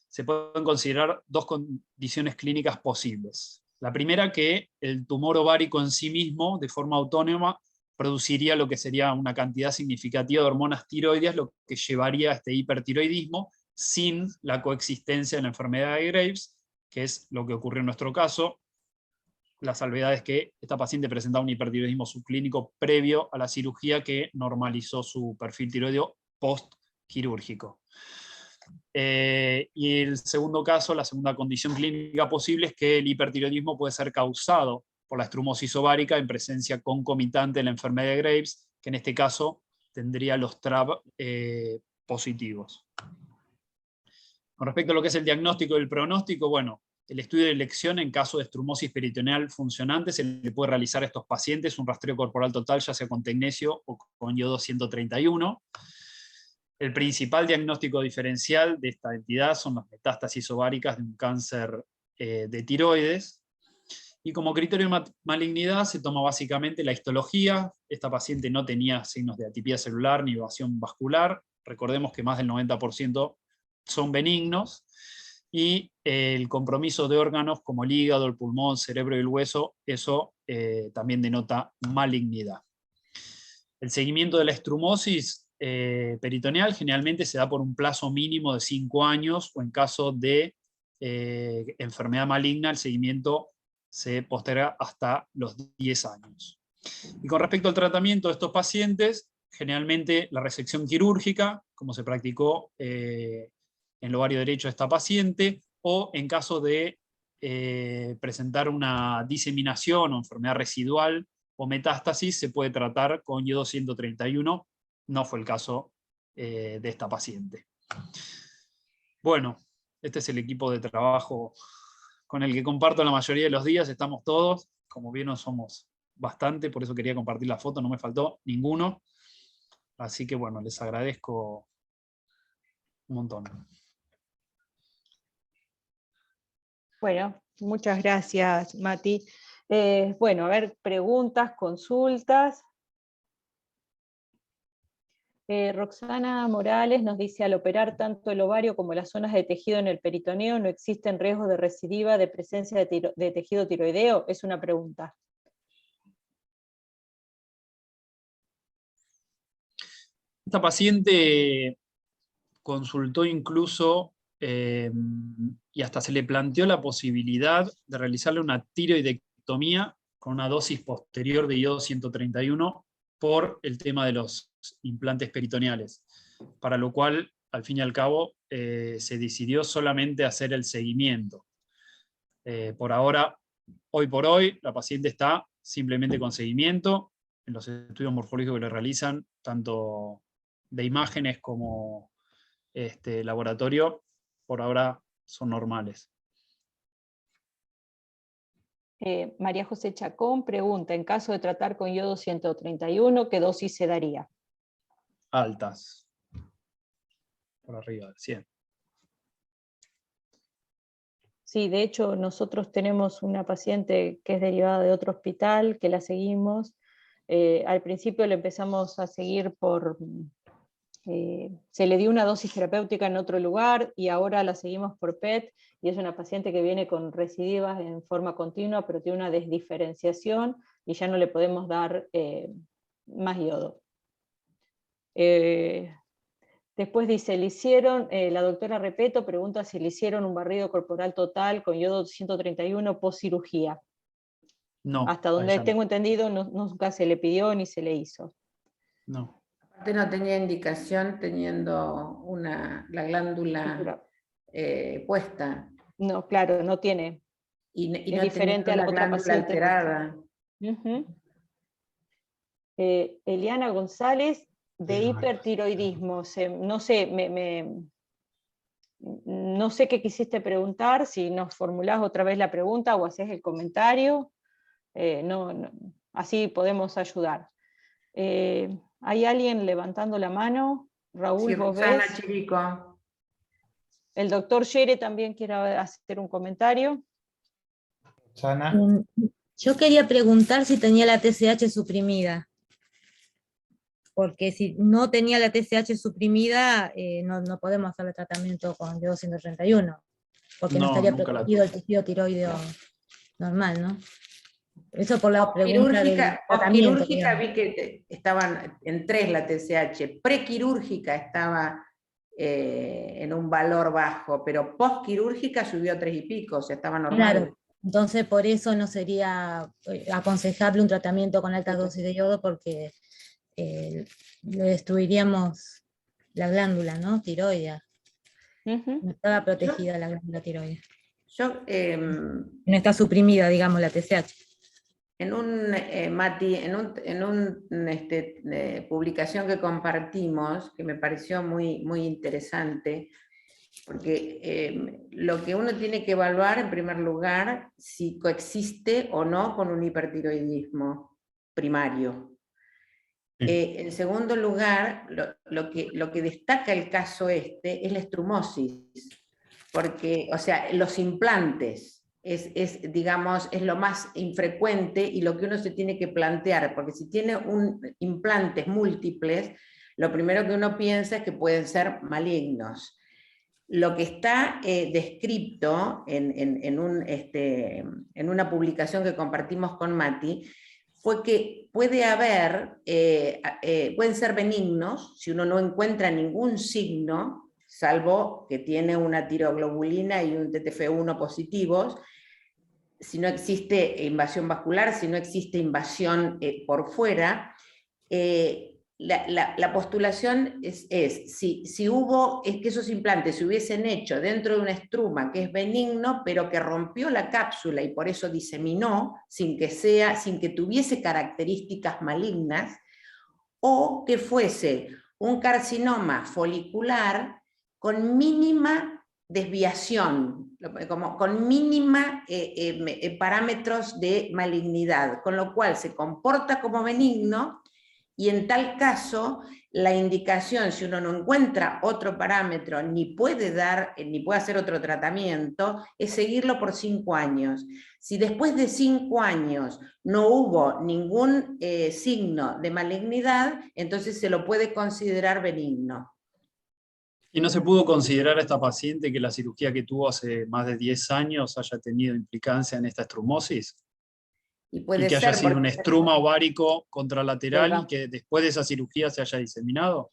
se pueden considerar dos condiciones clínicas posibles. La primera, que el tumor ovárico en sí mismo, de forma autónoma, produciría lo que sería una cantidad significativa de hormonas tiroides, lo que llevaría a este hipertiroidismo sin la coexistencia de la enfermedad de Graves, que es lo que ocurrió en nuestro caso. La salvedad es que esta paciente presentaba un hipertiroidismo subclínico previo a la cirugía que normalizó su perfil tiroideo post-quirúrgico. Y el segundo caso, la segunda condición clínica posible, es que el hipertiroidismo puede ser causado por la estrumosis ovárica en presencia concomitante de la enfermedad de Graves, que en este caso tendría los TRAB positivos. Con respecto a lo que es el diagnóstico y el pronóstico, bueno, el estudio de elección en caso de estrumosis peritoneal funcionante. Se le puede realizar a estos pacientes un rastreo corporal total, ya sea con tecnesio o con iodo 131. El principal diagnóstico diferencial de esta entidad son las metástasis ováricas de un cáncer de tiroides. Y como criterio de malignidad se toma básicamente la histología. Esta paciente no tenía signos de atipia celular ni evasión vascular. Recordemos que más del 90% son benignos. Y el compromiso de órganos como el hígado, el pulmón, el cerebro y el hueso, eso también denota malignidad. El seguimiento de la estrumosis peritoneal generalmente se da por un plazo mínimo de 5 años, o en caso de enfermedad maligna, el seguimiento se posterga hasta los 10 años. Y con respecto al tratamiento de estos pacientes, generalmente la resección quirúrgica, como se practicó en el ovario derecho de esta paciente, o en caso de presentar una diseminación o enfermedad residual o metástasis, se puede tratar con iodo 131, no fue el caso de esta paciente. Bueno, este es el equipo de trabajo con el que comparto la mayoría de los días, estamos todos, como vieron somos bastante, por eso quería compartir la foto, no me faltó ninguno, así que bueno, les agradezco un montón. Bueno, muchas gracias, Mati. Bueno, a ver, preguntas, consultas. Roxana Morales nos dice, al operar tanto el ovario como las zonas de tejido en el peritoneo, ¿no existen riesgos de recidiva de presencia de tejido tiroideo? Es una pregunta. Esta paciente consultó incluso y hasta se le planteó la posibilidad de realizarle una tiroidectomía con una dosis posterior de iodo 131 por el tema de los implantes peritoneales, para lo cual, al fin y al cabo, se decidió solamente hacer el seguimiento. Por ahora, hoy por hoy, la paciente está simplemente con seguimiento en los estudios morfológicos que le realizan, tanto de imágenes como laboratorio, por ahora son normales. María José Chacón pregunta, en caso de tratar con iodo 131, ¿qué dosis se daría? Altas. Por arriba del 100. Sí, de hecho nosotros tenemos una paciente que es derivada de otro hospital, que la seguimos. Al principio le empezamos a seguir por... se le dio una dosis terapéutica en otro lugar y ahora la seguimos por PET, y es una paciente que viene con recidivas en forma continua, pero tiene una desdiferenciación y ya no le podemos dar más iodo. Después dice, le hicieron, la doctora Repeto pregunta si le hicieron un barrido corporal total con iodo 131 post cirugía. No. Hasta donde tengo entendido, nunca se le pidió ni se le hizo. No. Aparte no tenía indicación teniendo la glándula puesta. No, claro, no tiene. Y es no diferente a la otra paciente. Alterada. Eliana González, de hipertiroidismo. No sé, no sé qué quisiste preguntar, si nos formulás otra vez la pregunta o haces el comentario. No, así podemos ayudar. ¿Hay alguien levantando la mano? Raúl, sí, ¿vos Roxana ves? Chirico. El doctor Yere también quiere hacer un comentario. Roxana. Yo quería preguntar si tenía la TSH suprimida. Porque si no tenía la TSH suprimida, no podemos hacerle tratamiento con iodo 131. Porque no estaría protegido el tejido tiroideo normal, ¿no? Eso por la pregunta del tratamiento. Quirúrgica vi que estaban en 3 la TSH, prequirúrgica estaba en un valor bajo, pero postquirúrgica subió a 3 y pico, o sea, estaba normal. Claro, entonces por eso no sería aconsejable un tratamiento con alta dosis de yodo, porque le destruiríamos la glándula, ¿no? Tiroidea. No estaba protegida la glándula tiroidea. No está suprimida, digamos, la TSH. En Mati, en una publicación que compartimos, que me pareció muy, muy interesante, porque lo que uno tiene que evaluar en primer lugar, si coexiste o no con un hipertiroidismo primario. En segundo lugar, lo que destaca el caso este es la estrumosis, porque, o sea, los implantes digamos, es lo más infrecuente y lo que uno se tiene que plantear, porque si tiene implantes múltiples, lo primero que uno piensa es que pueden ser malignos. Lo que está descrito en una publicación que compartimos con Mati, fue que puede haber, pueden ser benignos, si uno no encuentra ningún signo, salvo que tiene una tiroglobulina y un TTF1 positivos, si no existe invasión vascular, si no existe invasión por fuera, la postulación es si hubo, es que esos implantes se hubiesen hecho dentro de una estruma que es benigno, pero que rompió la cápsula y por eso diseminó, sin que tuviese características malignas, o que fuese un carcinoma folicular con mínima desviación, con mínima parámetros de malignidad, con lo cual se comporta como benigno, y en tal caso la indicación, si uno no encuentra otro parámetro, ni puede hacer otro tratamiento, es seguirlo por 5 años. Si después de 5 años no hubo ningún signo de malignidad, entonces se lo puede considerar benigno. ¿Y no se pudo considerar a esta paciente que la cirugía que tuvo hace más de 10 años haya tenido implicancia en esta estrumosis? Y que haya sido un estruma ovárico contralateral y que después de esa cirugía se haya diseminado.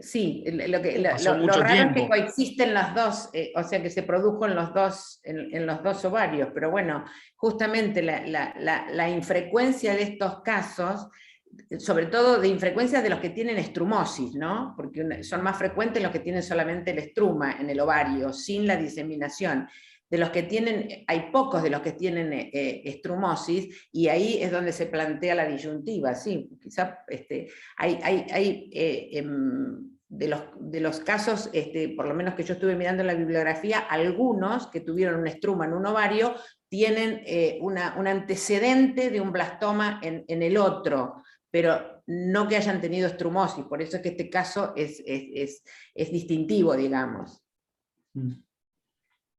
Sí, lo raro es que coexisten los dos, o sea que se produjo en los dos ovarios, pero bueno, justamente la infrecuencia de estos casos, sobre todo de infrecuencia de los que tienen estrumosis, ¿no? Porque son más frecuentes los que tienen solamente el estruma en el ovario, sin la diseminación. De los que tienen, hay pocos de los que tienen estrumosis, y ahí es donde se plantea la disyuntiva, sí, quizás hay de los casos, por lo menos que yo estuve mirando en la bibliografía, algunos que tuvieron un estruma en un ovario tienen un antecedente de un blastoma en el otro, pero no que hayan tenido estrumosis, por eso es que este caso es distintivo, digamos.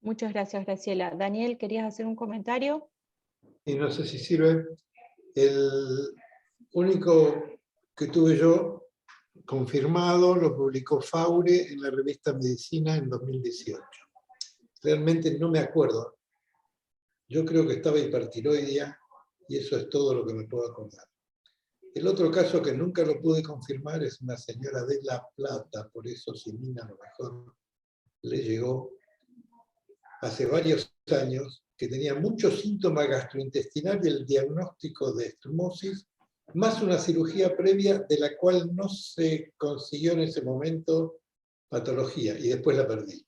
Muchas gracias, Graciela. Daniel, ¿querías hacer un comentario? Y no sé si sirve. El único que tuve yo confirmado lo publicó Faure en la revista Medicina en 2018. Realmente no me acuerdo. Yo creo que estaba hipertiroidea y eso es todo lo que me puedo acordar. El otro caso que nunca lo pude confirmar es una señora de La Plata, por eso Simina a lo mejor le llegó hace varios años, que tenía muchos síntomas gastrointestinales y el diagnóstico de estrumosis, más una cirugía previa de la cual no se consiguió en ese momento patología, y después la perdí.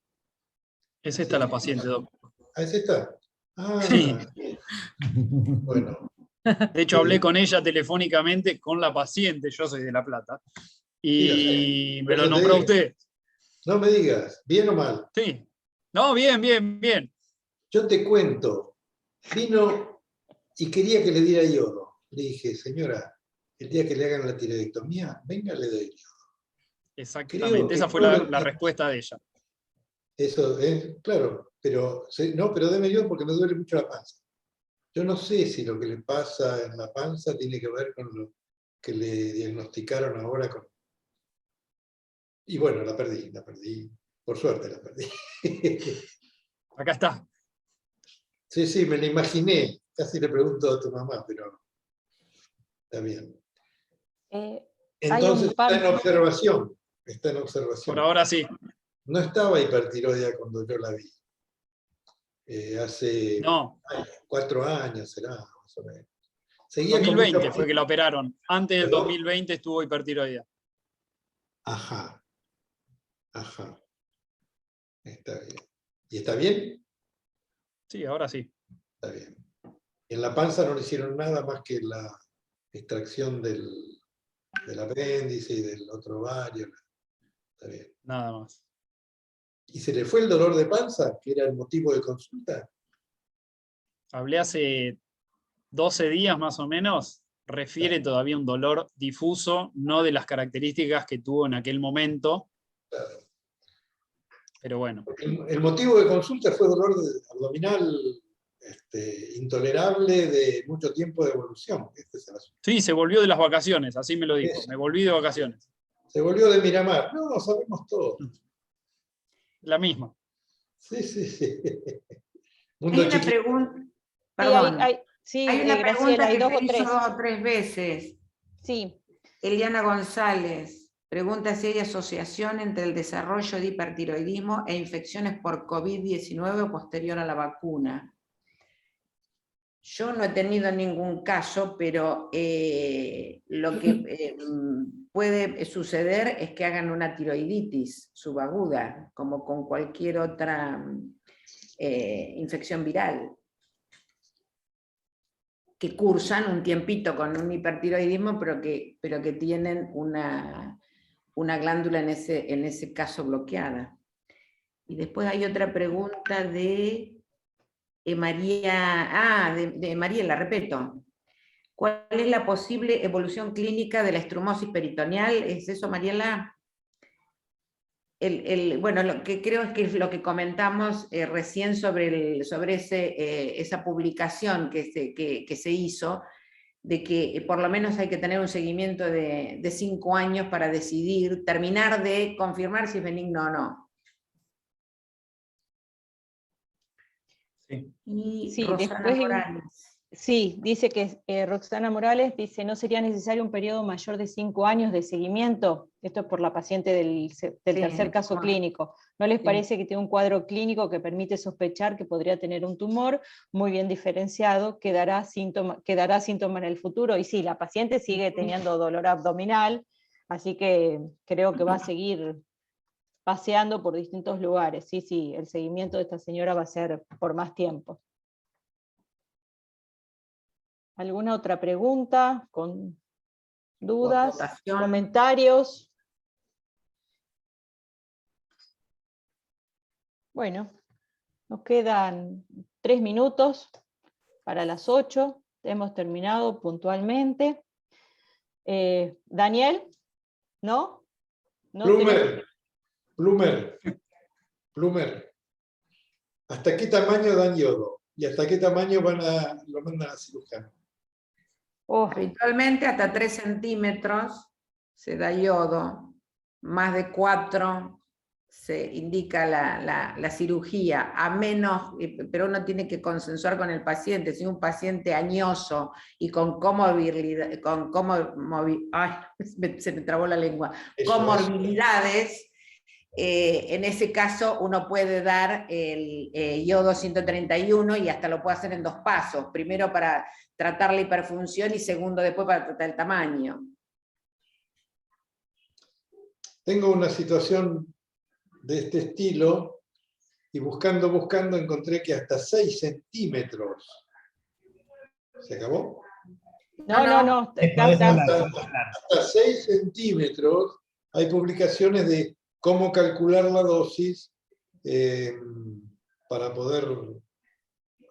Es esta la paciente, doctor. ¿Ah, es esta? Ah, sí. Bueno. De hecho, hablé con ella telefónicamente, con la paciente, yo soy de La Plata, y me lo nombró usted. No me digas, ¿bien o mal? Sí. No, bien, bien, bien. Yo te cuento, vino y quería que le diera yodo. Le dije, señora, el día que le hagan la tiroidectomía, venga, le doy yodo. Exactamente, esa fue la respuesta de ella. Eso es, claro, pero no, pero deme yodo porque me duele mucho la panza. Yo no sé si lo que le pasa en la panza tiene que ver con lo que le diagnosticaron ahora con... Y bueno, la perdí. Por suerte la perdí. Acá está. Sí, me la imaginé. Casi le pregunto a tu mamá, pero está bien. Entonces está en observación. Está en observación. Por ahora sí. No estaba hipertiroidea cuando yo la vi. Hace 4 años será, más o menos. Seguía 2020 fue que la operaron. Antes del 2020 estuvo hipertiroidea. Ajá. Está bien. ¿Y está bien? Sí, ahora sí. Está bien. En la panza no le hicieron nada más que la extracción del apéndice y del otro ovario. Está bien. Nada más. ¿Y se le fue el dolor de panza, que era el motivo de consulta? Hablé hace 12 días más o menos. Refiere todavía un dolor difuso, no de las características que tuvo en aquel momento. Claro. Pero bueno. El motivo de consulta fue dolor abdominal intolerable de mucho tiempo de evolución. Este es el asunto. Sí, se volvió de las vacaciones, así me lo dijo. Me volví de vacaciones. Se volvió de Miramar. No, sabemos todo. La misma. Sí. Hay una pregunta. Perdón. Hay una pregunta que se hizo 2 o 3 veces. Sí. Eliana González pregunta si hay asociación entre el desarrollo de hipertiroidismo e infecciones por COVID-19 o posterior a la vacuna. Yo no he tenido ningún caso, pero lo que puede suceder es que hagan una tiroiditis subaguda, como con cualquier otra infección viral, que cursan un tiempito con un hipertiroidismo, pero que tienen una glándula en ese caso bloqueada. Y después hay otra pregunta de Mariela, repito. ¿Cuál es la posible evolución clínica de la estrumosis peritoneal? ¿Es eso, Mariela? Bueno, lo que creo es que es lo que comentamos recién sobre esa publicación que se hizo, de que por lo menos hay que tener un seguimiento de 5 años para decidir, terminar de confirmar si es benigno o no. Sí. Y Sí, Rosana después, Morales. sí, dice que Roxana Morales dice, ¿no sería necesario un periodo mayor de 5 años de seguimiento? Esto es por la paciente del tercer caso clínico. ¿No les parece que tiene un cuadro clínico que permite sospechar que podría tener un tumor muy bien diferenciado, que dará síntoma en el futuro? Y sí, la paciente sigue teniendo dolor abdominal, así que creo que va a seguir paseando por distintos lugares. Sí, el seguimiento de esta señora va a ser por más tiempo. ¿Alguna otra pregunta? ¿Con dudas? Votación. ¿Comentarios? Bueno, nos quedan 3 minutos para las 8. Hemos terminado puntualmente. Daniel, ¿no? Plumer. ¿Hasta qué tamaño dan yodo? ¿Y hasta qué tamaño lo mandan a cirujano? Habitualmente hasta 3 centímetros se da yodo, más de 4 se indica la cirugía, a menos, pero uno tiene que consensuar con el paciente. Si un paciente añoso y con comorbilidad, se me trabó la lengua, comorbilidades, en ese caso uno puede dar el yodo 131 y hasta lo puede hacer en 2 pasos. Primero para tratar la hiperfunción y segundo después para tratar el tamaño. Tengo una situación de este estilo y buscando encontré que hasta 6 centímetros. ¿Se acabó? No. Hasta 6 centímetros hay publicaciones de cómo calcular la dosis para poder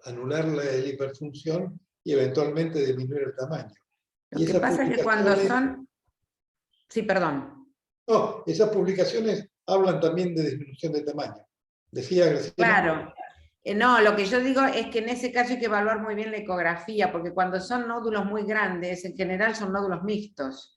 anular la hiperfunción y eventualmente disminuir el tamaño. Lo que pasa es que cuando son... Sí, perdón. No, esas publicaciones hablan también de disminución de tamaño. Decía Graciela. Claro. No, lo que yo digo es que en ese caso hay que evaluar muy bien la ecografía, porque cuando son nódulos muy grandes, en general son nódulos mixtos.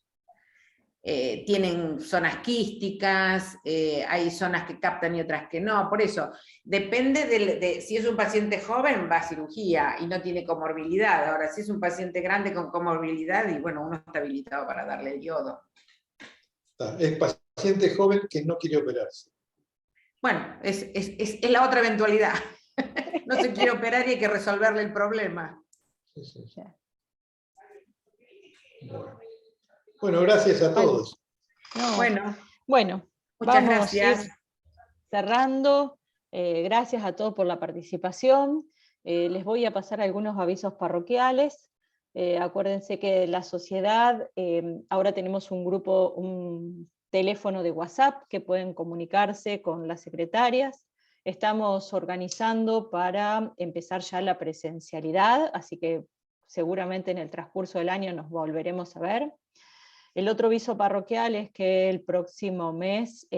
Tienen zonas quísticas, hay zonas que captan y otras que no, por eso, depende de si es un paciente joven, va a cirugía y no tiene comorbilidad. Ahora, si es un paciente grande con comorbilidad, y bueno, uno está habilitado para darle el yodo. Es paciente joven que no quiere operarse. Bueno, es la otra eventualidad. No se quiere operar y hay que resolverle el problema. Sí. Bueno, gracias a todos. Bueno, muchas vamos gracias. A ir cerrando. Gracias a todos por la participación. Les voy a pasar algunos avisos parroquiales. Acuérdense que la sociedad, ahora tenemos un grupo, teléfono de WhatsApp que pueden comunicarse con las secretarias. Estamos organizando para empezar ya la presencialidad, así que seguramente en el transcurso del año nos volveremos a ver. El otro aviso parroquial es que el próximo mes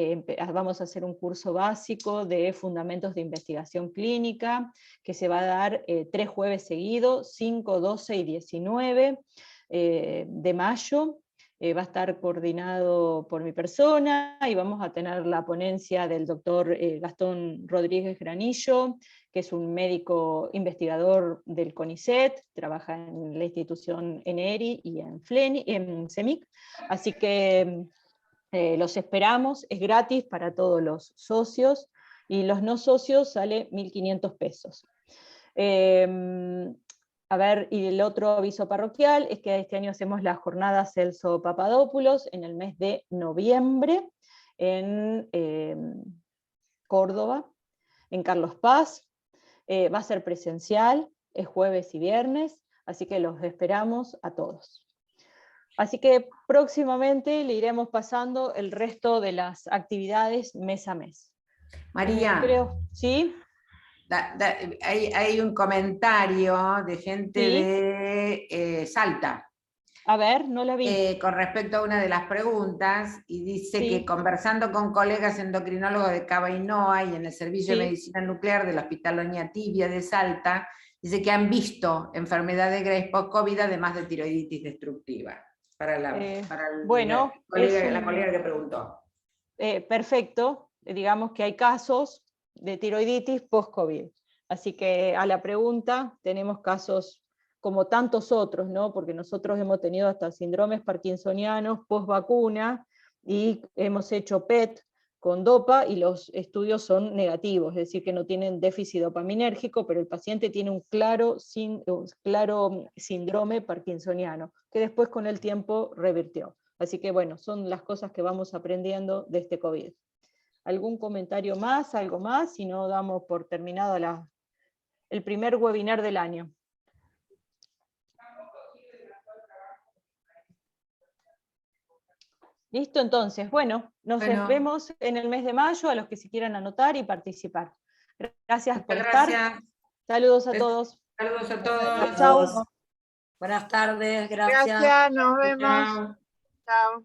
vamos a hacer un curso básico de fundamentos de investigación clínica, que se va a dar 3 jueves seguidos, 5, 12 y 19 de mayo. Va a estar coordinado por mi persona y vamos a tener la ponencia del doctor Gastón Rodríguez Granillo, que es un médico investigador del CONICET, trabaja en la institución ENERI y en CEMIC, así que los esperamos, es gratis para todos los socios, y los no socios sale 1.500 pesos. A ver, y el otro aviso parroquial es que este año hacemos la jornada Celso Papadopoulos en el mes de noviembre en Córdoba, en Carlos Paz. Va a ser presencial, es jueves y viernes, así que los esperamos a todos. Así que próximamente le iremos pasando el resto de las actividades mes a mes. María. ¿Sí? Hay un comentario de gente de Salta. A ver, no la vi. Con respecto a una de las preguntas, y dice que conversando con colegas endocrinólogos de Cava Ainhoa y en el Servicio de Medicina Nuclear del Hospital Oñatibia de Salta, dice que han visto enfermedad de Graves post-COVID además de tiroiditis destructiva. Para la colega que preguntó. Perfecto, digamos que hay casos de tiroiditis post-COVID. Así que a la pregunta tenemos casos como tantos otros, ¿no? Porque nosotros hemos tenido hasta síndromes parkinsonianos post-vacuna y hemos hecho PET con dopa y los estudios son negativos, es decir, que no tienen déficit dopaminérgico, pero el paciente tiene un claro síndrome parkinsoniano, que después con el tiempo revirtió. Así que bueno, son las cosas que vamos aprendiendo de este COVID. ¿Algún comentario más, algo más? Si no, damos por terminado el primer webinar del año. Listo, entonces, bueno, nos vemos en el mes de mayo, a los que se quieran anotar y participar. Gracias por estar. Saludos a todos. Saludos a todos. Chao. Buenas tardes, gracias. Gracias, nos vemos. Chao.